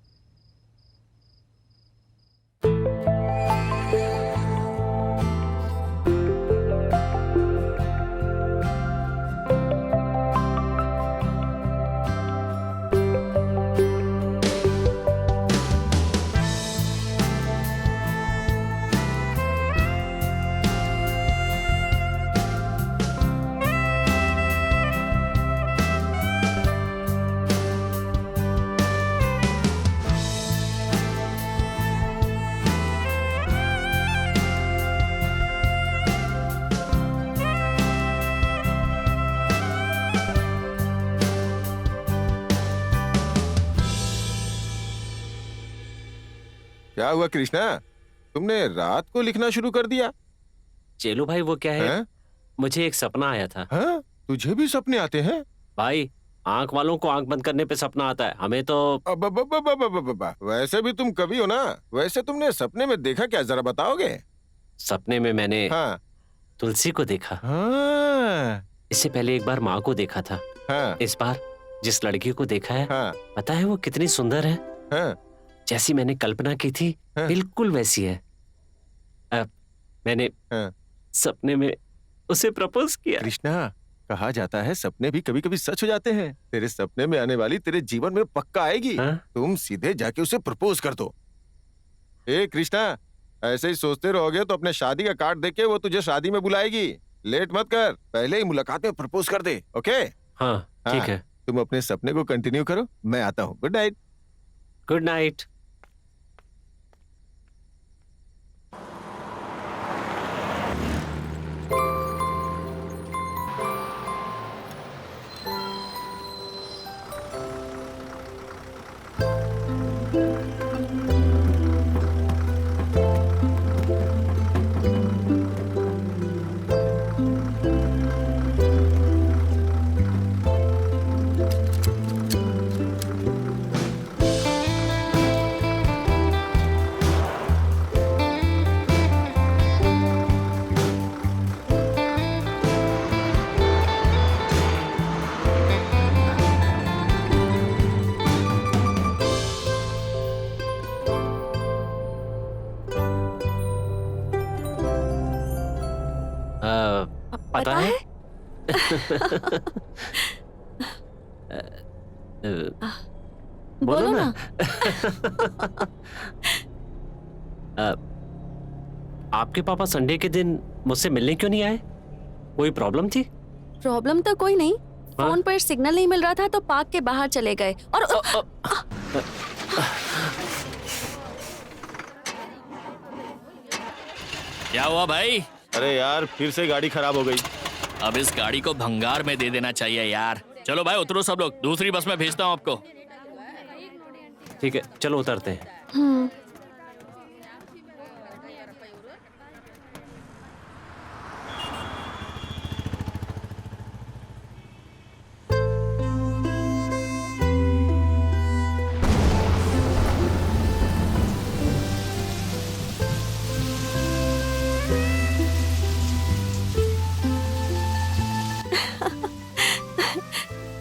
क्या हुआ कृष्णा, तुमने रात को लिखना शुरू कर दिया?
चलो भाई, वो क्या है?
हैं?
मुझे एक सपना आया था।
हाँ? तुझे भी सपने आते हैं?
भाई, आंख वालों को आंख बंद करने पे सपना आता है, हमें तो।
वैसे भी तुम कभी हो ना। वैसे तुमने सपने में देखा क्या, जरा बताओगे?
सपने में मैंने
हाँ।
तुलसी को देखा।
हाँ।
इससे पहले एक बार माँ को देखा था।
हाँ।
इस बार जिस लड़की को देखा है,
हाँ।
पता है वो कितनी सुंदर है?
हाँ।
जैसी मैंने कल्पना की थी,
हाँ।
बिल्कुल वैसी है। अब मैंने
हाँ।
सपने में उसे प्रपोज किया।
कृष्णा, कहा जाता है सपने भी कभी कभी सच हो जाते हैं। तेरे सपने में आने वाली तेरे जीवन में पक्का आएगी।
हाँ?
तुम सीधे जाके उसे प्रपोज कर दो। ए कृष्णा, ऐसे ही सोचते रहोगे तो अपने शादी का कार्ड देके वो तुझे शादी में बुलाएगी। लेट मत कर, पहले ही मुलाकात में प्रपोज कर दे। ओके?
हाँ ठीक है।
तुम अपने सपने को कंटिन्यू करो, मैं आता हूँ। Good night.
Good night. पता है? बोलो ना। आपके पापा संडे के दिन मुझसे मिलने क्यों नहीं आए? कोई प्रॉब्लम थी?
प्रॉब्लम तो कोई नहीं, फोन पर सिग्नल नहीं मिल रहा था तो पार्क के बाहर चले गए और
क्या हुआ भाई?
अरे यार, फिर से गाड़ी खराब हो गई।
अब इस गाड़ी को भंगार में दे देना चाहिए यार। चलो भाई उतरो सब लोग, दूसरी बस में भेजता हूँ आपको।
ठीक है चलो उतरते हैं।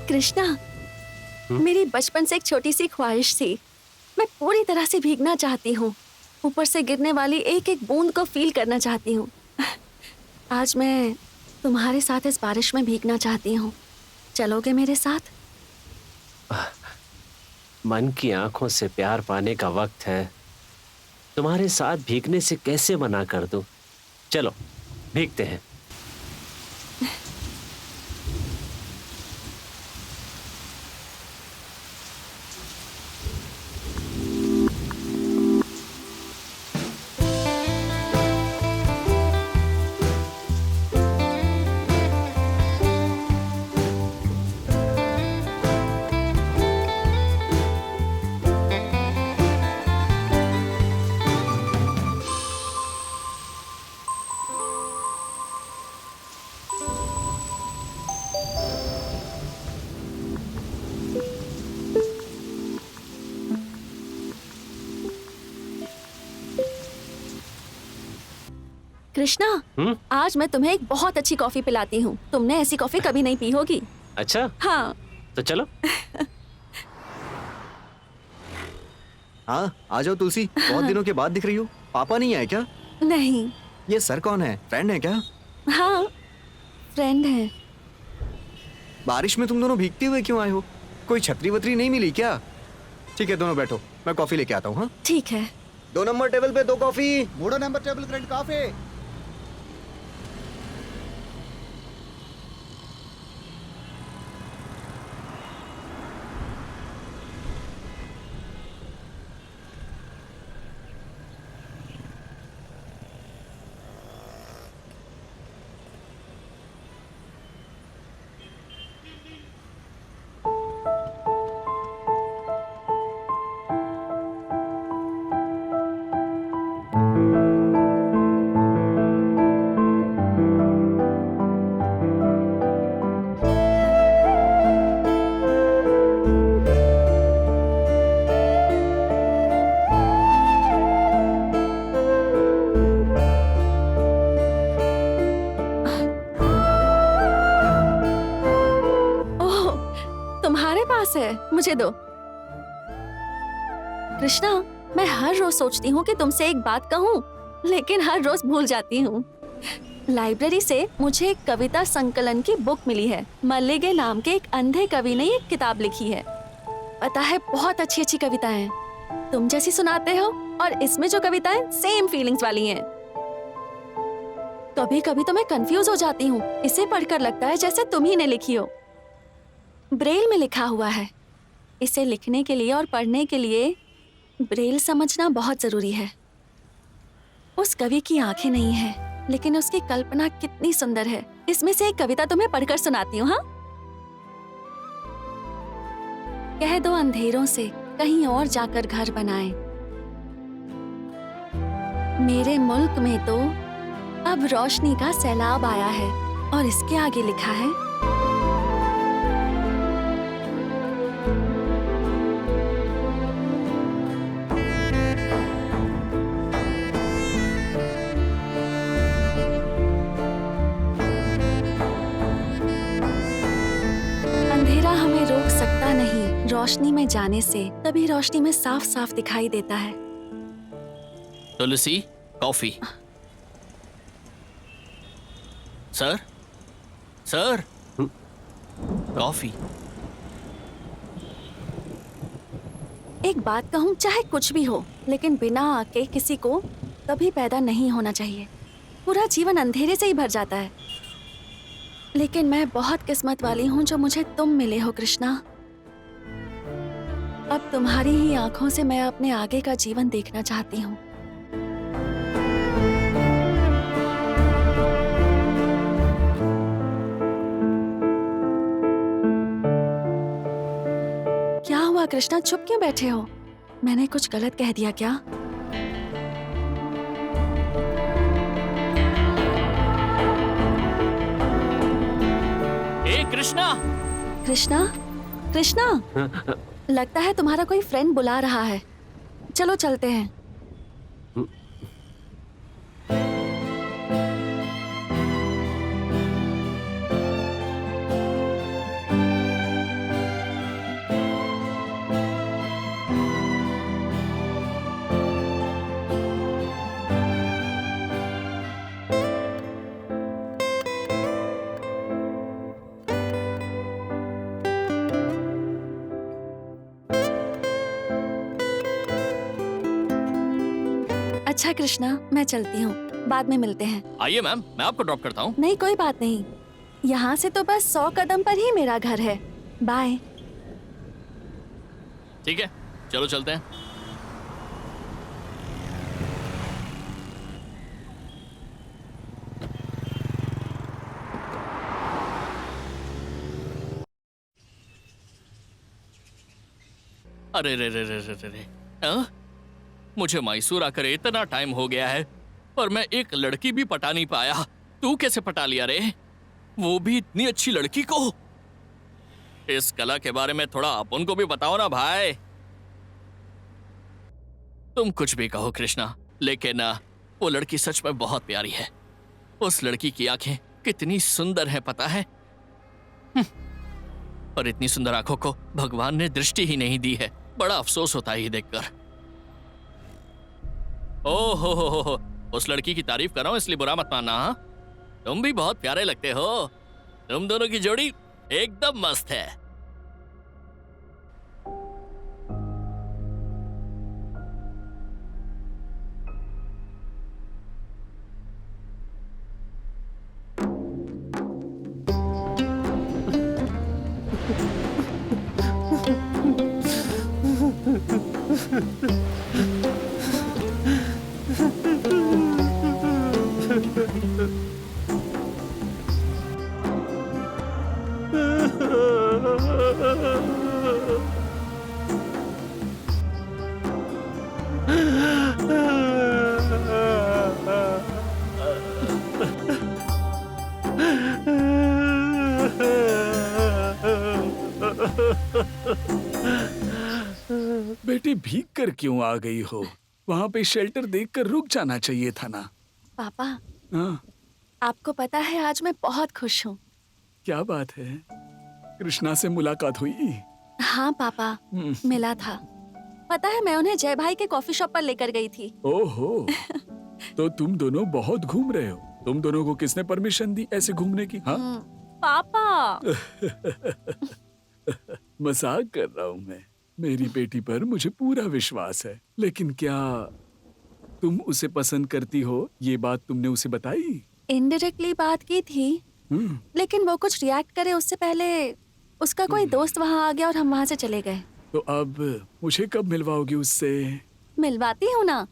कृष्णा, मेरी बचपन से एक छोटी सी ख्वाहिश थी। मैं पूरी तरह से भीगना चाहती हूँ, ऊपर से गिरने वाली एक एक बूंद को फील करना चाहती हूँ। आज मैं तुम्हारे साथ इस बारिश में भीगना चाहती हूँ। चलोगे मेरे साथ?
मन की आंखों से प्यार पाने का वक्त है। तुम्हारे साथ भीगने से कैसे मना कर दूं? चलो भीगते हैं।
कृष्णा, आज मैं तुम्हें एक बहुत अच्छी कॉफी पिलाती हूँ। तुमने ऐसी कॉफी कभी नहीं पी होगी।
अच्छा?
हाँ।
तो चलो।
हाँ, आ जाओ तुलसी, बहुत दिनों के बाद दिख रही हो। पापा नहीं आए क्या?
नहीं।
ये सर कौन है? फ्रेंड है क्या?
हाँ, फ्रेंड है।
बारिश में तुम दोनों भीगते हुए क्यों आए हो? कोई छतरी वतरी नहीं मिली क्या? ठीक है, दोनों बैठो, मैं कॉफी लेके आता हूँ। हाँ
ठीक है।
2 नंबर टेबल पे 2 कॉफी।
3 నెంబర్ టేబుల్ కి 2 కాఫీ.
मुझे दो। कृष्णा, मैं हर रोज सोचती हूँ कि तुमसे एक बात कहूँ, लेकिन हर रोज भूल जाती हूँ। लाइब्रेरी से मुझे एक कविता संकलन की बुक मिली है। मल्लिगे नाम के एक अंधे कवि ने ये किताब लिखी है। पता है, बहुत अच्छी अच्छी कविताएं हैं। तुम जैसी सुनाते हो, और इसमें जो कविताएं सेम फीलिंग्स वाली हैं। कभी कभी तो मैं कंफ्यूज हो जाती हूँ। इसे पढ़कर लगता है जैसे तुम ही ने लिखी हो। ब्रेल में लिखा हुआ है। इसे लिखने के लिए और पढ़ने के लिए ब्रेल समझना बहुत जरूरी है। उस कवि की आंखें नहीं हैं, लेकिन उसकी कल्पना कितनी सुंदर है। इसमें से एक कविता तुम्हें पढ़कर सुनाती हूँ। हाँ, कह दो अंधेरों से कहीं और जाकर घर बनाए। मेरे मुल्क में तो अब रोशनी का सैलाब आया है। और इसके आगे लिखा है, अंधेरा हमें रोक सकता नहीं रोशनी में जाने से, तभी रोशनी में साफ साफ दिखाई देता है।
तुलसी, कॉफी। Sir, sir, coffee.
एक बात कहूँ, चाहे कुछ भी हो, लेकिन बिना आग के किसी को कभी पैदा नहीं होना चाहिए। पूरा जीवन अंधेरे से ही भर जाता है। लेकिन मैं बहुत किस्मत वाली हूँ जो मुझे तुम मिले हो कृष्णा। अब तुम्हारी ही आंखों से मैं अपने आगे का जीवन देखना चाहती हूँ। क्या हुआ कृष्णा, चुप क्यों बैठे हो? मैंने कुछ गलत कह दिया क्या?
ए कृष्णा!
कृष्णा, कृष्णा, लगता है तुम्हारा कोई फ्रेंड बुला रहा है। चलो चलते हैं। अच्छा कृष्णा, मैं चलती हूँ, बाद में मिलते हैं।
आइए मैम, मैं आपको ड्रॉप करता हूँ।
नहीं, कोई बात नहीं। यहाँ से तो बस 100 कदम पर ही मेरा घर है। बाय।
ठीक है, चलो चलते हैं। अरे रे रे रे रे रे रे। हाँ? मुझे मैसूर आकर इतना टाइम हो गया है, पर मैं एक लड़की भी पटा नहीं पाया। तू कैसे पटा लिया रे? वो भी इतनी अच्छी लड़की को। इस कला के बारे में थोड़ा अपन को भी बताओ ना भाई। तुम कुछ भी कहो कृष्णा, लेकिन वो लड़की सच में बहुत प्यारी है। उस लड़की की आंखें कितनी सुंदर है पता है? पर इतनी सुंदर आंखों को भगवान ने दृष्टि ही नहीं दी है। बड़ा अफसोस होता है ये देखकर। ओहो हो, उस लड़की की तारीफ कर रहा हूं, इसलिए बुरा मत मानना। हाँ, तुम भी बहुत प्यारे लगते हो। तुम दोनों की जोड़ी एकदम मस्त है।
बेटी, भीग कर क्यों आ गई हो? वहाँ पे शेल्टर देखकर रुक जाना चाहिए था ना।
पापा,
हाँ,
आपको पता है आज मैं बहुत खुश हूँ।
क्या बात है? कृष्णा से मुलाकात हुई?
हाँ पापा, मिला था। पता है, मैं उन्हें जय भाई के कॉफी शॉप पर लेकर गई थी।
ओहो, तो तुम दोनों बहुत घूम रहे हो। तुम दोनों को किसने परमिशन दी ऐसे घूमने की? हाँ,
पापा।
मजाक कर रहा हूँ मैं। मेरी बेटी पर मुझे पूरा विश्वास है, लेकिन क्या तुम उसे पसंद करती हो? ये बात तुमने उसे बताई?
इनडायरेक्टली बात की थी, लेकिन वो कुछ रिएक्ट करे उससे पहले उसका कोई दोस्त वहाँ आ गया और हम वहाँ से चले गए।
तो अब मुझे कब मिलवाओगी उससे?
मिलवाती हूँ ना,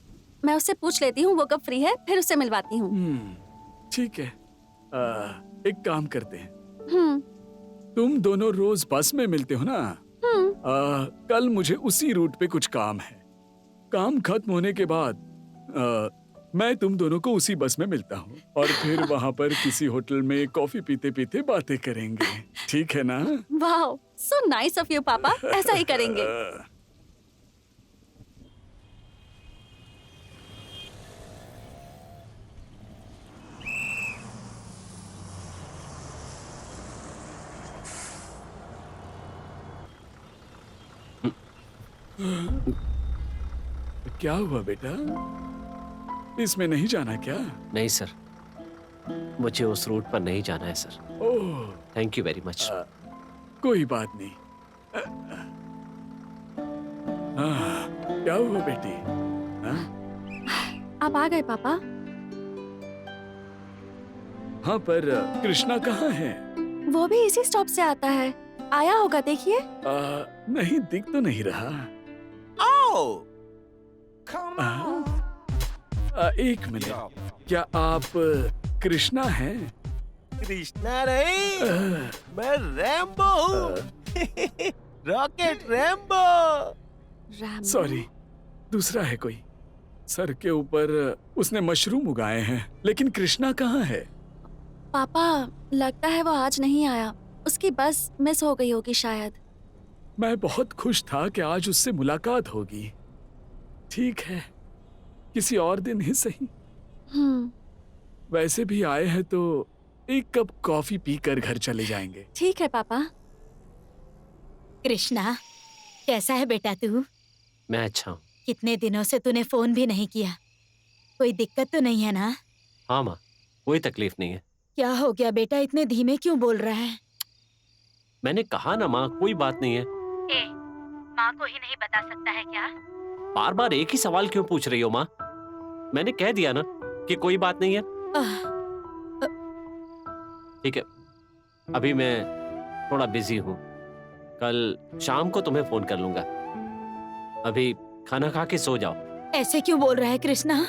मैं उससे पूछ लेती हूँ वो कब फ्री है, फिर उससे मिलवाती हूँ।
ठीक है, एक काम करते हैं,
हम्म,
तुम दोनों रोज बस में मिलते हो ना? कल मुझे उसी रूट पे कुछ काम है। काम खत्म होने के बाद मैं तुम दोनों को उसी बस में मिलता हूँ और फिर वहाँ पर किसी होटल में कॉफी पीते पीते बातें करेंगे। ठीक है ना?
वाह, सो नाइस ऑफ यू पापा, ऐसा ही करेंगे।
क्या हुआ बेटा? इसमें नहीं जाना क्या?
नहीं सर, मुझे उस रूट पर नहीं जाना है sir.
Oh,
thank you very much.
कोई बात नहीं। क्या हुआ बेटी?
आप आ गए पापा?
हाँ, पर कृष्णा कहाँ है?
वो भी इसी स्टॉप से आता है, आया होगा देखिए।
नहीं, दिख तो नहीं रहा। एक मिनट, क्या आप कृष्णा हैं?
कृष्णा नहीं, मैं रैम्बो हूँ। Rocket Rambo.
सॉरी, दूसरा है कोई। सर के ऊपर उसने मशरूम उगाए हैं, लेकिन कृष्णा कहाँ है?
पापा, लगता है वो आज नहीं आया, उसकी बस मिस हो गई होगी शायद।
मैं बहुत खुश था कि आज उससे मुलाकात होगी। ठीक है, किसी और दिन ही सही। वैसे भी आए हैं तो एक कप कॉफी पीकर घर चले जाएंगे।
ठीक है पापा।
कृष्णा, कैसा है बेटा तू?
मैं अच्छा हूँ।
कितने दिनों से तूने फोन भी नहीं किया, कोई दिक्कत तो नहीं है ना?
हाँ माँ, कोई तकलीफ नहीं है।
क्या हो गया बेटा, इतने धीमे क्यों बोल रहा है?
मैंने कहा ना माँ, कोई बात नहीं है।
माँ को ही नहीं बता सकता है क्या?
बार बार एक ही सवाल क्यों पूछ रही हो माँ? मैंने कह दिया ना कि कोई बात नहीं है। ठीक है, अभी मैं थोड़ा बिजी हूँ, कल शाम को तुम्हें फोन कर लूंगा। अभी खाना खा के सो जाओ।
ऐसे क्यों बोल रहा है कृष्णा?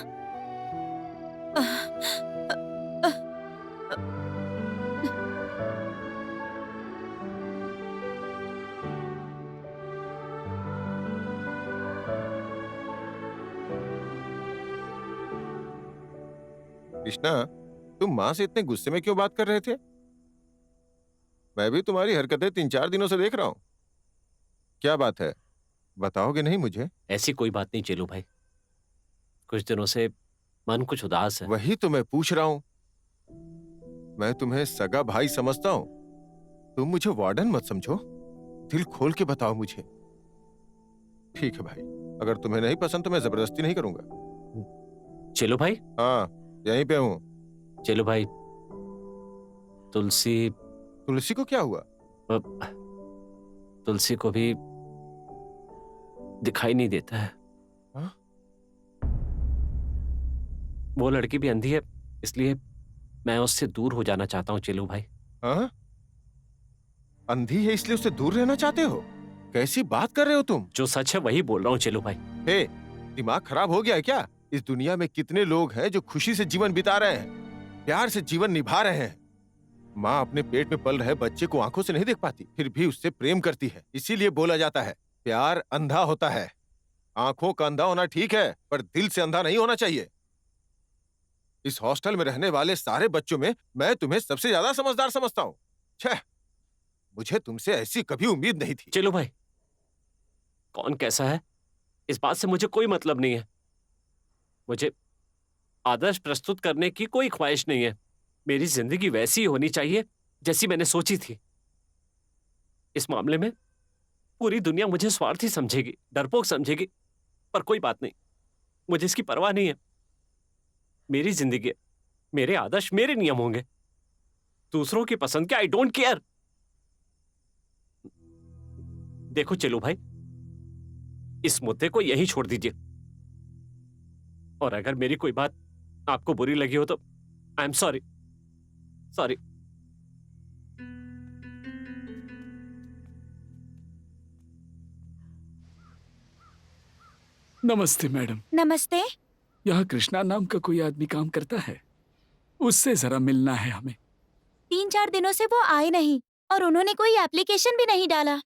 कृष्णा, तुम माँ से इतने गुस्से में क्यों बात कर रहे थे? मैं भी तुम्हारी हरकतें 3-4 दिनों से देख रहा हूँ। क्या बात है, बताओगे नहीं मुझे?
ऐसी कोई बात नहीं चेलू भाई, कुछ दिनों से मन कुछ उदास है।
वही तो मैं पूछ रहा हूँ। मैं तुम्हें सगा भाई समझता हूँ, तुम मुझे वार्डन मत समझो। दिल खोल के बताओ मुझे। ठीक है भाई, अगर तुम्हें नहीं पसंद तो मैं जबरदस्ती नहीं करूंगा।
चेलू भाई?
हाँ, यहीं पे हूँ।
चेलू भाई, तुलसी
को क्या हुआ?
तुलसी को भी दिखाई नहीं देता है।
हा?
वो लड़की भी अंधी है, इसलिए मैं उससे दूर हो जाना चाहता हूँ चेलू भाई।
हाँ? अंधी है इसलिए उससे दूर रहना चाहते हो? कैसी बात कर रहे हो तुम?
जो सच है वही बोल रहा हूँ चेलू भाई।
हे, दिमाग खराब हो गया है क्या? इस दुनिया में कितने लोग हैं जो खुशी से जीवन बिता रहे हैं, प्यार से जीवन निभा रहे हैं। माँ अपने पेट में पल रहे बच्चे को आंखों से नहीं देख पाती, फिर भी उससे प्रेम करती है। इसीलिए बोला जाता है प्यार अंधा होता है। आंखों का अंधा होना ठीक है, पर दिल से अंधा नहीं होना चाहिए। इस हॉस्टल में रहने वाले सारे बच्चों में मैं तुम्हें सबसे ज्यादा समझदार समझता हूँ। छह, मुझे तुमसे ऐसी कभी उम्मीद नहीं थी।
चलो भाई, कौन कैसा है इस बात से मुझे कोई मतलब नहीं है। मुझे आदर्श प्रस्तुत करने की कोई ख्वाहिश नहीं है। मेरी जिंदगी वैसी ही होनी चाहिए जैसी मैंने सोची थी। इस मामले में पूरी दुनिया मुझे स्वार्थी समझेगी, डरपोक समझेगी, पर कोई बात नहीं, मुझे इसकी परवाह नहीं है। मेरी जिंदगी है, मेरे आदर्श मेरे नियम होंगे, दूसरों की पसंद के आई डोंट केयर। देखो चलो भाई, इस मुद्दे को यहीं छोड़ दीजिए, और अगर मेरी कोई बात आपको बुरी लगी हो तो आई एम सॉरी। सॉरी।
नमस्ते मैडम।
नमस्ते।
यहाँ कृष्णा नाम का कोई आदमी काम करता है? उससे जरा मिलना है हमें।
3-4 दिनों से वो आए नहीं और उन्होंने कोई एप्लीकेशन भी नहीं डाला।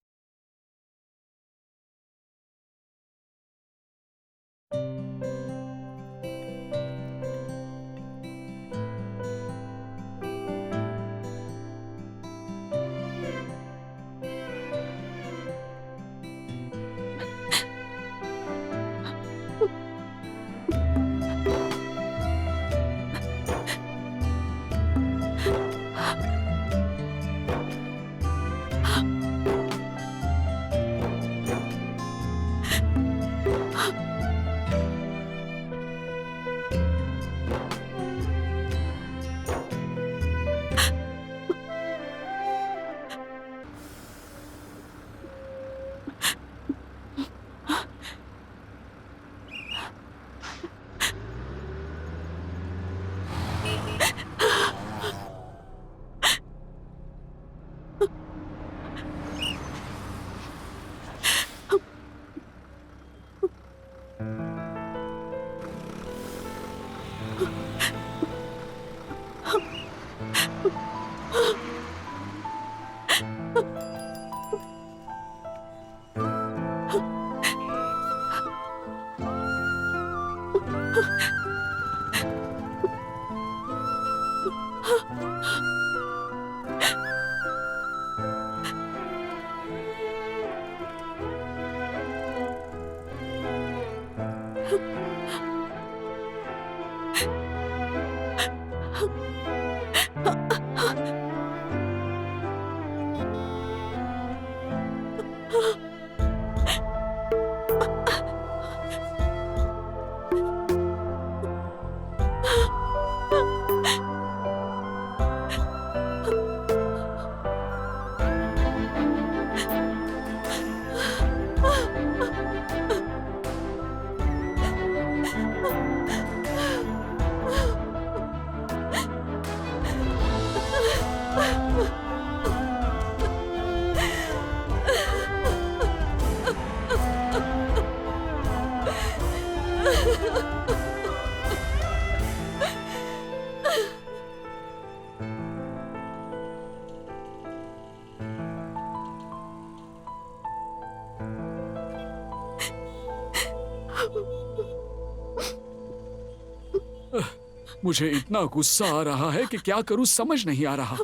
मुझे इतना गुस्सा आ रहा है कि क्या करूं समझ नहीं आ रहा।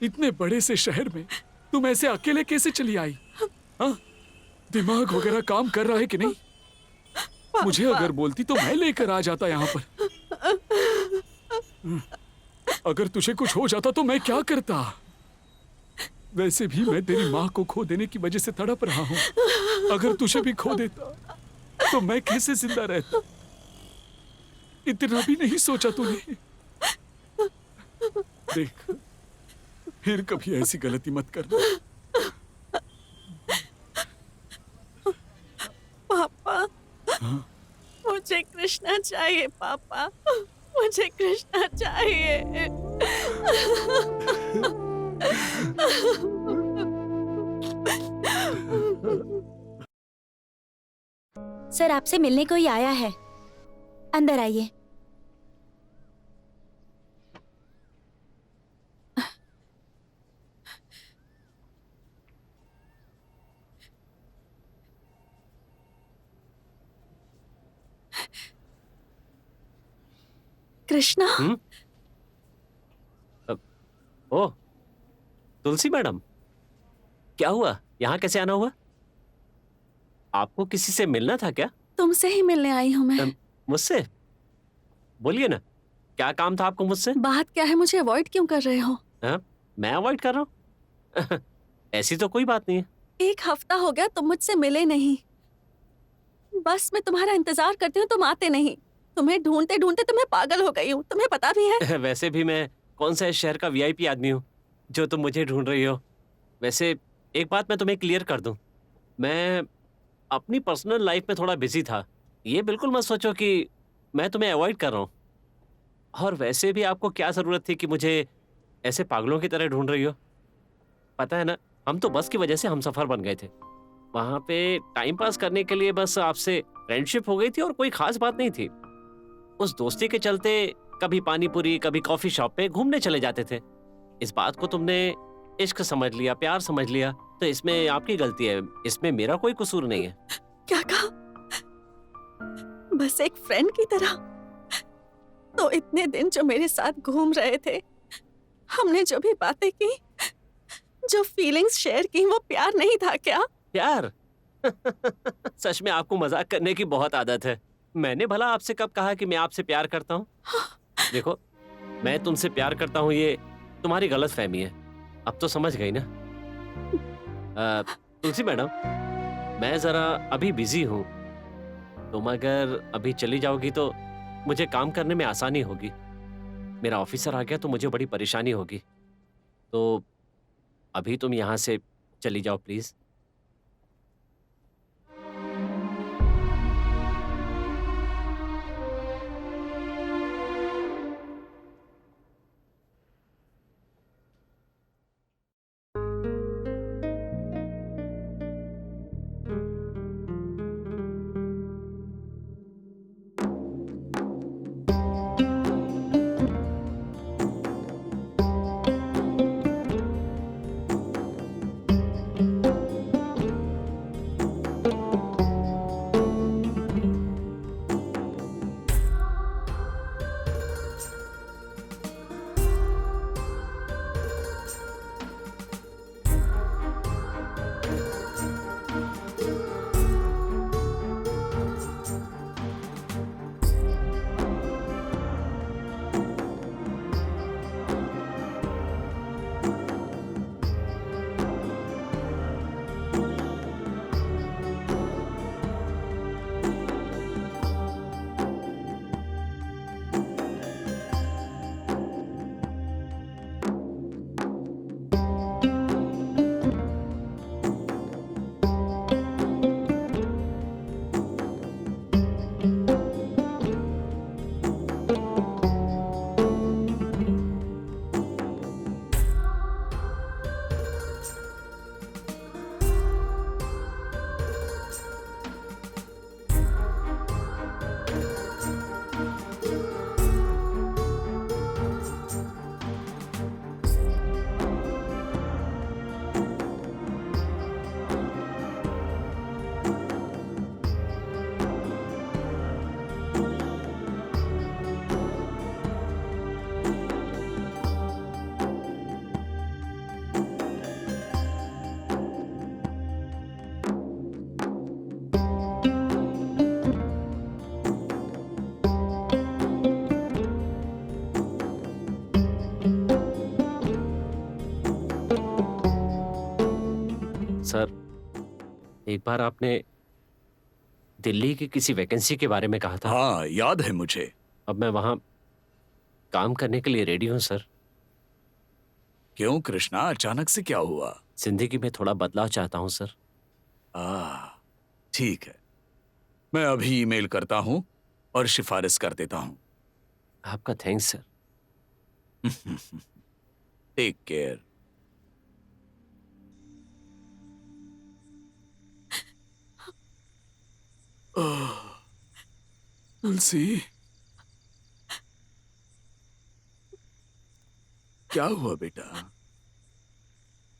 इतने बड़े से शहर में तुम ऐसे अकेले कैसे चली आई? हाँ? दिमाग वगैरह काम कर रहा है कि नहीं? मुझे अगर बोलती तो मैं लेकर आ जाता यहाँ पर। अगर तुझे कुछ हो जाता तो मैं क्या करता? वैसे भी मैं तेरी माँ को खो देने की वजह से तड़प रहा हूँ। अगर तुझे भी खो देता तो मैं कैसे जिंदा रहता? इतना भी नहीं सोचा तूने? देख, फिर कभी ऐसी गलती मत करना।
पापा,
हाँ?
मुझे कृष्णा चाहिए पापा, मुझे कृष्णा चाहिए।
सर, आपसे मिलने कोई आया है। अंदर आइए।
कृष्णा,
ओह, तुलसी मैडम, क्या हुआ? यहाँ कैसे आना हुआ? आपको किसी से मिलना था क्या?
तुमसे ही मिलने आई हूँ मैं।
मुझसे? बोलिए ना, क्या काम था आपको मुझसे?
बात क्या है, मुझे अवॉइड क्यों कर रहे हो?
हाँ? मैं अवॉइड कर रहा हूँ? ऐसी तो कोई बात नहीं है।
1 हफ्ता हो गया तुम मुझसे मिले नहीं। बस मैं तुम्हारा इंतजार करती हूँ, तुम आते नहीं। तुम्हें ढूंढते ढूंढते तुम्हें पागल हो गई हूँ, तुम्हें पता भी है।
वैसे भी मैं कौन सा इस शहर का वीआईपी आदमी हूँ जो तुम मुझे ढूंढ रही हो। वैसे एक बात मैं तुम्हें क्लियर कर दूं, मैं अपनी पर्सनल लाइफ में थोड़ा बिजी था। ये बिल्कुल मत सोचो कि मैं तुम्हें अवॉइड कर रहा हूँ। और वैसे भी आपको क्या जरूरत थी कि मुझे ऐसे पागलों की तरह ढूंढ रही हो? पता है ना, हम तो बस की वजह से हम सफर बन गए थे। वहां पे टाइम पास करने के लिए बस आपसे फ्रेंडशिप हो गई थी और कोई खास बात नहीं थी। उस दोस्ती के चलते कभी पानीपुरी कभी कॉफी शॉप पे घूमने चले जाते थे। इस बात को तुमने इश्क समझ लिया, प्यार समझ लिया, तो इसमें आपकी गलती है, इसमें मेरा कोई कसूर नहीं है।
क्या कहा? बस एक फ्रेंड की तरह? तो इतने दिन जो मेरे साथ घूम रहे थे, हमने जो भी बातें की, जो फीलिंग्स शेयर की, वो प्यार नहीं था क्या?
प्यार? सच में आपको मजाक करने की बहुत आदत है। मैंने भला आपसे कब कहा कि मैं आपसे प्यार करता हूँ? देखो, मैं तुमसे प्यार करता हूँ ये तुम्हारी गलत फहमी है। अब तो समझ गई ना? तुलसी मैडम, मैं जरा अभी बिजी हूँ। तुम अगर अभी चली जाओगी तो मुझे काम करने में आसानी होगी। मेरा ऑफिसर आ गया तो मुझे बड़ी परेशानी होगी। तो अभी तुम यहाँ से चली जाओ प्लीज। सर, एक बार आपने दिल्ली की किसी वैकेंसी के बारे में कहा था।
हाँ, याद है मुझे।
अब मैं वहां काम करने के लिए रेडी हूं सर।
क्यों कृष्णा, अचानक से क्या हुआ?
जिंदगी में थोड़ा बदलाव चाहता हूं सर।
ठीक है, मैं अभी ईमेल करता हूं और सिफारिश कर देता हूं।
आपका thanks sir.
Take care. Tulsi, क्या हुआ बेटा?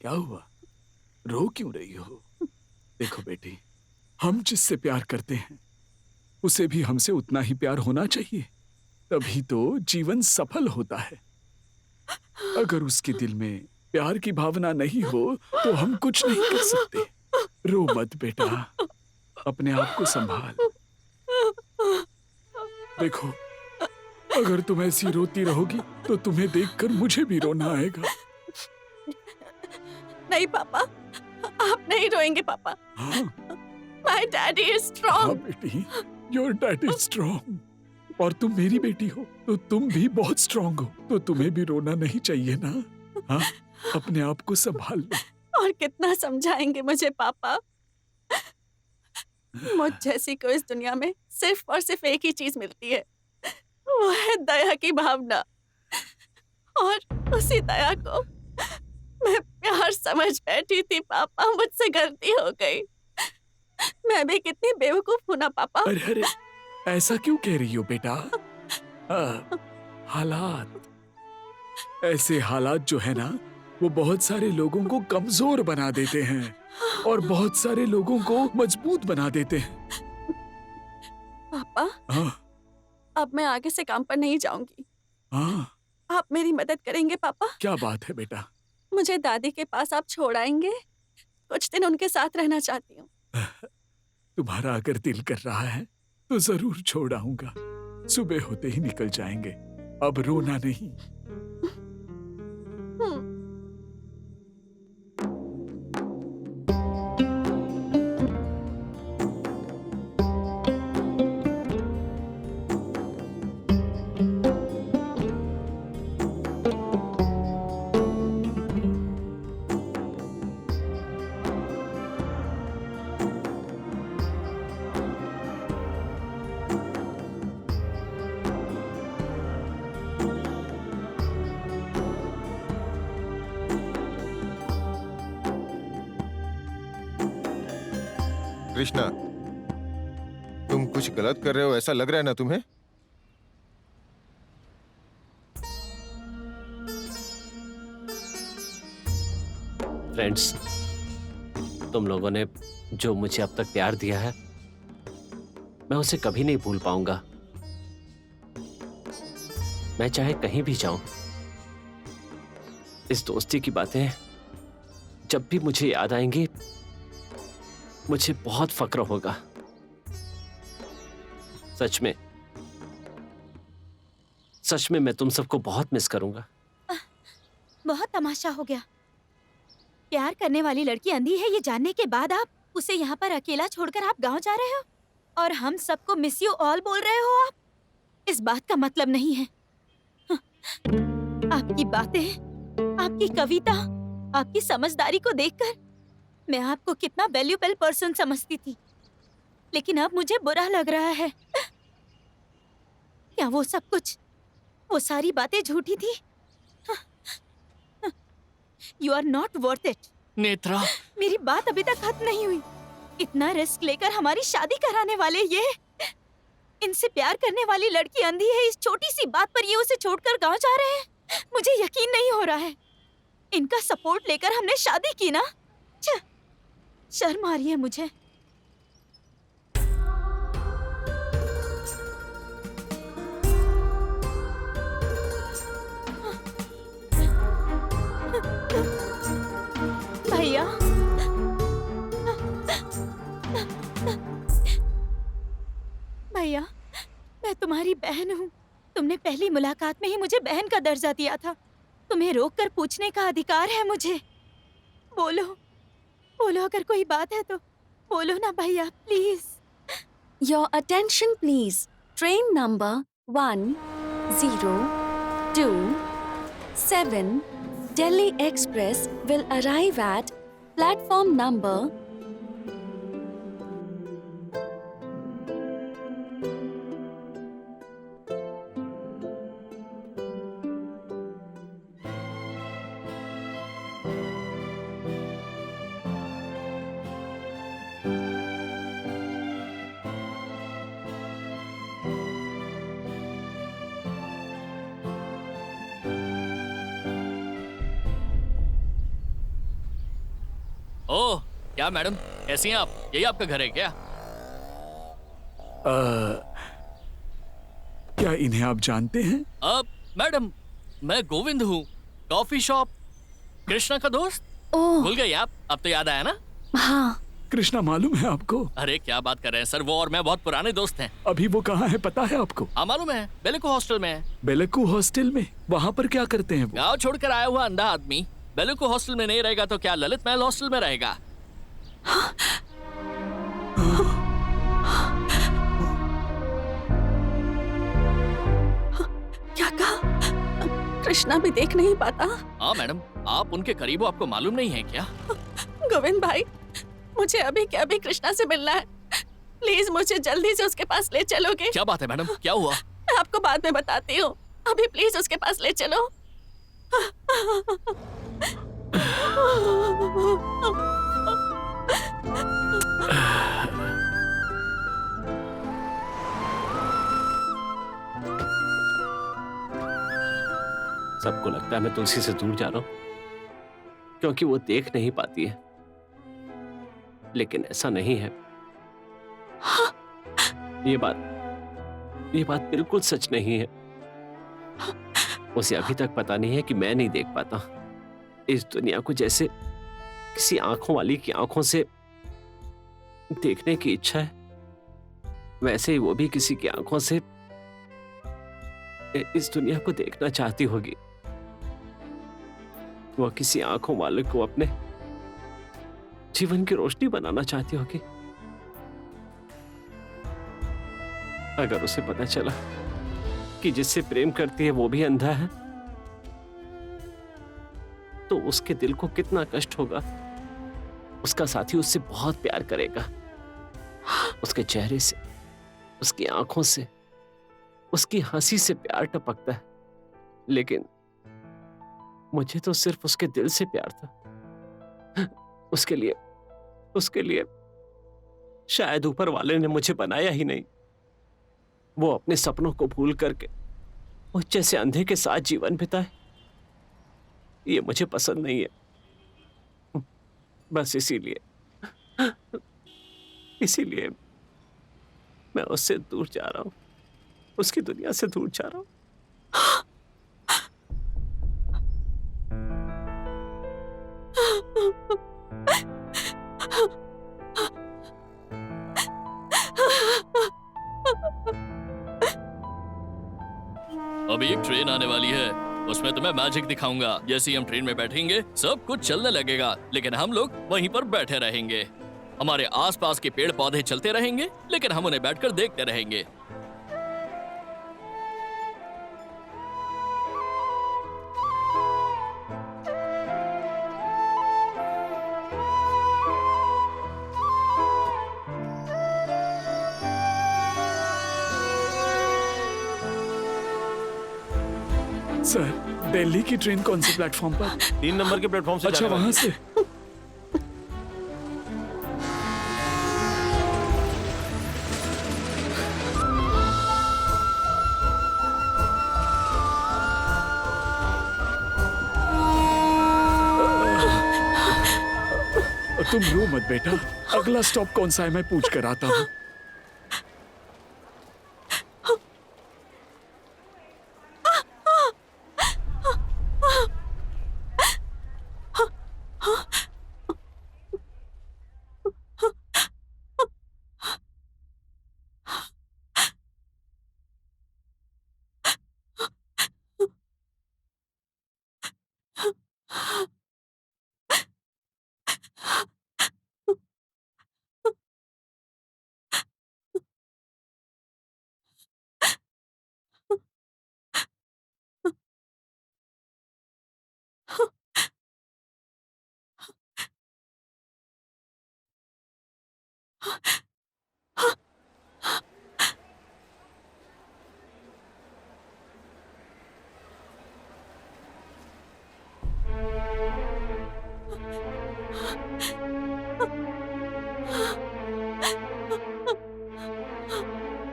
क्या हुआ? रो क्यों रही हो? देखो बेटी, हम जिससे प्यार करते हैं उसे भी हमसे उतना ही प्यार होना चाहिए, तभी तो जीवन सफल होता है। अगर उसके दिल में प्यार की भावना नहीं हो तो हम कुछ नहीं कर सकते। रो मत बेटा, अपने आप को संभाल। देखो, अगर तुम ऐसी रोती रहोगी तो तुम्हें देखकर मुझे भी रोना आएगा।
नहीं पापा, आप नहीं रोएंगे पापा।
हाँ,
My daddy is strong.
हाँ बेटी, your dad is strong. और तुम मेरी बेटी हो तो तुम भी बहुत स्ट्रांग हो, तो तुम्हें भी रोना नहीं चाहिए ना। हाँ, अपने आप को संभाल लो।
और कितना समझाएंगे मुझे पापा? मुझ जैसी को इस दुनिया में सिर्फ और सिर्फ एक ही चीज मिलती है, वो है दया की भावना। और उसी दया को मैं प्यार समझ बैठी थी पापा, मुझसे गलती हो गई। मैं भी कितनी बेवकूफ हूँ ना पापा।
अरे अरे, ऐसा क्यों कह रही हो बेटा? हालात, ऐसे हालात जो है ना, वो बहुत सारे लोगों को कमजोर बना देते हैं और बहुत सारे लोगों को मजबूत बना देते हैं।
पापा,
हाँ
अब मैं आगे से काम पर नहीं जाऊंगी।
हाँ,
आप मेरी मदद करेंगे पापा?
क्या बात है बेटा?
मुझे दादी के पास आप छोड़ आएंगे? कुछ दिन उनके साथ रहना चाहती हूँ।
तुम्हारा अगर दिल कर रहा है तो जरूर छोड़ आऊंगा। सुबह होते ही निकल जाएंगे। अब रोना नहीं।
कृष्णा, तुम कुछ गलत कर रहे हो ऐसा लग रहा है ना तुम्हें?
फ्रेंड्स, तुम लोगों ने जो मुझे अब तक प्यार दिया है, मैं उसे कभी नहीं भूल पाऊंगा। मैं चाहे कहीं भी जाऊं, इस दोस्ती की बातें जब भी मुझे याद आएंगी, मुझे बहुत फक्र होगा। सच में मैं तुम सबको बहुत मिस करूंगा।
बहुत तमाशा हो गया। प्यार करने वाली लड़की अंधी है ये जानने के बाद आप उसे यहाँ पर अकेला छोड़कर आप गांव जा रहे हो और हम सबको मिस यू ऑल बोल रहे हो। आप इस बात का मतलब नहीं है। आपकी बातें, आपकी कविता, आपकी समझदारी को देखकर मैं आपको कितना वैल्यूएबल पर्सन समझती थी, लेकिन अब मुझे बुरा लग रहा है। क्या वो सब कुछ, वो सारी बातें झूठी थी? You are not worth it.
Netra,
मेरी बात अभी तक खत्म नहीं हुई। इतना रिस्क लेकर हमारी शादी कराने वाले ये, इनसे प्यार करने वाली लड़की अंधी है, इस छोटी सी बात पर ये उसे छोड़कर गांव जा रहे हैं। मुझे यकीन नहीं हो रहा है। इनका सपोर्ट लेकर हमने शादी की ना। शर्म आ रही है मुझे। भैया, भैया, मैं तुम्हारी बहन हूँ। तुमने पहली मुलाकात में ही मुझे बहन का दर्जा दिया था। तुम्हें रोककर पूछने का अधिकार है मुझे। बोलो, बोलो, अगर कोई बात है तो बोलो ना भैया, please.
Your attention please. Train number 102 Delhi Express will arrive at platform number
ओह, क्या मैडम, कैसी हैं आप? यही आपका घर है क्या?
क्या इन्हें आप जानते हैं?
अब मैडम, मैं गोविंद हूँ, कॉफी शॉप कृष्णा का दोस्त।
ओह,
भूल गई आप? अब तो याद आया ना?
हाँ।
कृष्णा मालूम है आपको?
अरे क्या बात कर रहे हैं सर, वो और मैं बहुत पुराने दोस्त हैं।
अभी वो कहाँ है पता है आपको?
हाँ मालूम है, बेलेकू हॉस्टल में है।
बेलेकू हॉस्टल में? वहाँ पर क्या करते हैं वो?
गाँव छोड़कर आया हुआ अंधा आदमी बेलेकू हॉस्टल में नहीं रहेगा तो क्या ललित महल हॉस्टल में रहेगा?
कृष्णा भी देख नहीं पाता।
हाँ मैडम, आप उनके करीब हो, आपको मालूम नहीं है क्या?
गोविंद भाई, मुझे अभी के अभी कृष्णा से मिलना है। प्लीज मुझे जल्दी से उसके पास ले चलोगे?
क्या बात है मैडम, क्या हुआ?
मैं आपको बाद में बताती हूँ, अभी प्लीज उसके पास ले चलो।
सबको लगता है मैं तुलसी से दूर जा रहा हूं क्योंकि वो देख नहीं पाती है, लेकिन ऐसा नहीं है। ये बात बिल्कुल सच नहीं है। उसे अभी तक पता नहीं है कि मैं नहीं देख पाता इस दुनिया को जैसे किसी आंखों वाली की आंखों से देखने की इच्छा है, वैसे ही वो भी किसी की आंखों से इस दुनिया को देखना चाहती होगी। वो किसी आंखों वाले को अपने जीवन की रोशनी बनाना चाहती होगी। अगर उसे पता चला कि जिससे प्रेम करती है वो भी अंधा है, तो उसके दिल को कितना कष्ट होगा। उसका साथी उससे बहुत प्यार करेगा, उसके चेहरे से, उसकी आंखों से, उसकी हंसी से प्यार टपकता है, लेकिन मुझे तो सिर्फ उसके दिल से प्यार था। उसके लिए शायद ऊपर वाले ने मुझे बनाया ही नहीं। वो अपने सपनों को भूल करके मुझ जैसे अंधे के साथ जीवन बिताए, ये मुझे पसंद नहीं है। बस इसीलिए मैं उससे दूर जा रहा हूं, उसकी दुनिया से दूर जा रहा हूं।
अभी एक ट्रेन आने वाली है, उसमें तुम्हें मैजिक दिखाऊंगा। जैसे ही हम ट्रेन में बैठेंगे सब कुछ चलने लगेगा, लेकिन हम लोग वहीं पर बैठे रहेंगे। हमारे आसपास के पेड़ पौधे चलते रहेंगे, लेकिन हम उन्हें बैठकर देखते रहेंगे।
सर, दिल्ली की ट्रेन कौन से प्लेटफॉर्म पर?
3 नंबर के प्लेटफॉर्म से
अच्छा,
जाने वाली
वहां
है।
से। तुम रो मत बेटा, अगला स्टॉप कौन सा है मैं पूछ कर आता हूँ।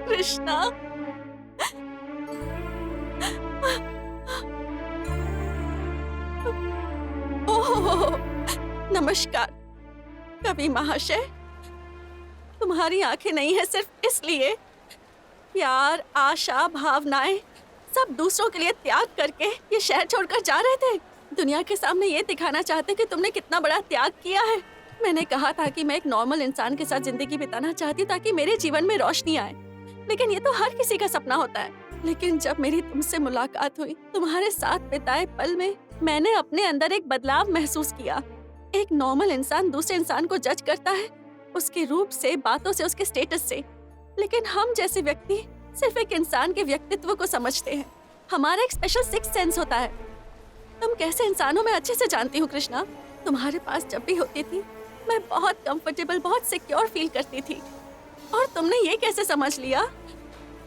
कृष्णा, ओह, नमस्कार कवि महाशय। तुम्हारी आंखें नहीं है सिर्फ इसलिए प्यार, आशा, भावनाएं सब दूसरों के लिए त्याग करके ये शहर छोड़कर जा रहे थे। दुनिया के सामने ये दिखाना चाहते कि तुमने कितना बड़ा त्याग किया है। मैंने कहा था कि मैं एक नॉर्मल इंसान के साथ जिंदगी बिताना चाहती हूँ ताकि मेरे जीवन में रोशनी आए, लेकिन ये तो हर किसी का सपना होता है। लेकिन जब मेरी तुमसे मुलाकात हुई, तुम्हारे साथ बिताए पल में मैंने अपने अंदर एक बदलाव महसूस किया। एक नॉर्मल इंसान दूसरे इंसान को जज करता है उसके रूप से, बातों से, उसके स्टेटस से, लेकिन हम जैसे व्यक्ति सिर्फ एक इंसान के व्यक्तित्व को समझते हैं। हमारा एक स्पेशल सिक्स्थ सेंस होता है तुम कैसे इंसानों में अच्छे से जानती हूँ कृष्णा। तुम्हारे पास जब भी होती थी मैं बहुत कंफर्टेबल, बहुत सिक्योर फील करती थी। और तुमने ये कैसे समझ लिया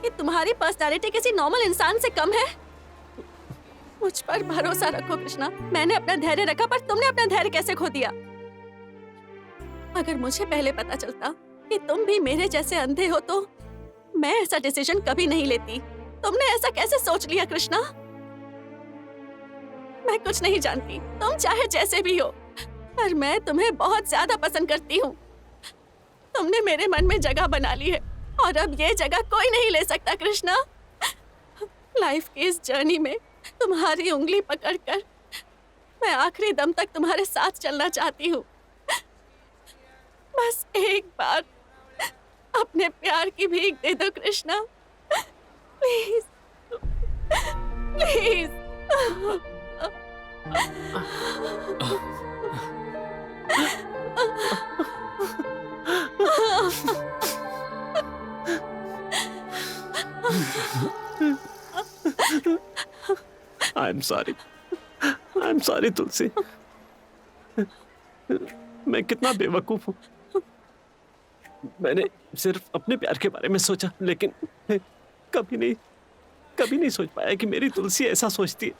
कि तुम्हारी पर्सनालिटी किसी नॉर्मल इंसान से कम है? मुझ पर भरोसा रखो कृष्णा। मैंने अपना धैर्य रखा पर तुमने अपना धैर्य कैसे खो दिया? अगर मुझे पहले पता चलता कि तुम भी मेरे जैसे अंधे हो तो मैं ऐसा डिसीजन कभी नहीं लेती। तुमने ऐसा कैसे सोच लिया कृष्णा? मैं कुछ नहीं जानती, तुम चाहे जैसे भी हो, पर मैं तुम्हें बहुत ज्यादा पसंद करती हूँ। तुमने मेरे मन में जगह बना ली है और अब ये जगह कोई नहीं ले सकता कृष्णा। लाइफ की इस जर्नी में तुम्हारी उंगली पकड़कर मैं आखिरी दम तक तुम्हारे साथ चलना चाहती हूँ। बस एक बार अपने प्यार की भीख दे दो Krishna, please please.
I am sorry Tulsi. मैं कितना बेवकूफ हूँ। मैंने सिर्फ अपने प्यार के बारे में सोचा, लेकिन कभी नहीं सोच पाया कि मेरी तुलसी ऐसा सोचती है।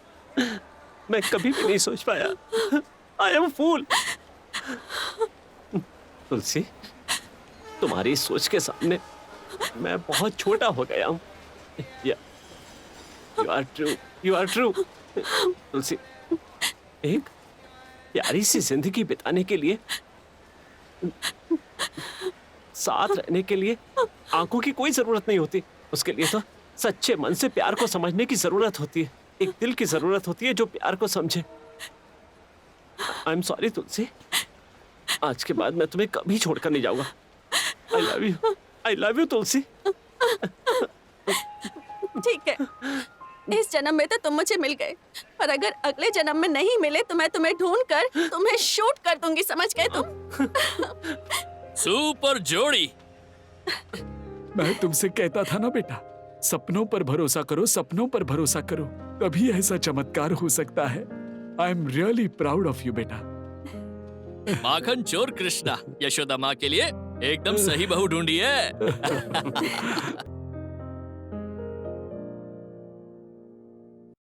मैं कभी भी नहीं सोच पाया। आई एम फूल। तुलसी, तुम्हारी सोच के सामने मैं बहुत छोटा हो गया हूँ। You are true. तुलसी, एक प्यारी सी जिंदगी बिताने के लिए, साथ रहने के लिए आंखों की कोई जरूरत नहीं होती। उसके लिए तो सच्चे मन से प्यार को समझने की जरूरत होती है। एक दिल की जरूरत होती है जो प्यार को समझे। आई एम सॉरी तुलसी। आज के बाद मैं तुम्हें कभी छोड़कर नहीं जाऊंगा। आई लव यू तुलसी।
ठीक है, इस जन्म में तो तुम मुझे मिल गए, पर अगर अगले जन्म में नहीं मिले तो मैं तुम्हें ढूंढ कर तुम्हें शूट कर दूंगी। समझ गए तुम?
सुपर जोड़ी।
मैं तुमसे कहता था ना बेटा, सपनों पर भरोसा करो, सपनों पर भरोसा करो, तभी ऐसा चमत्कार हो सकता है। I am really proud of you बेटा।
माखन चोर कृष्णा यशोदा माँ के लिए एकदम सही बहू ढूंढी है।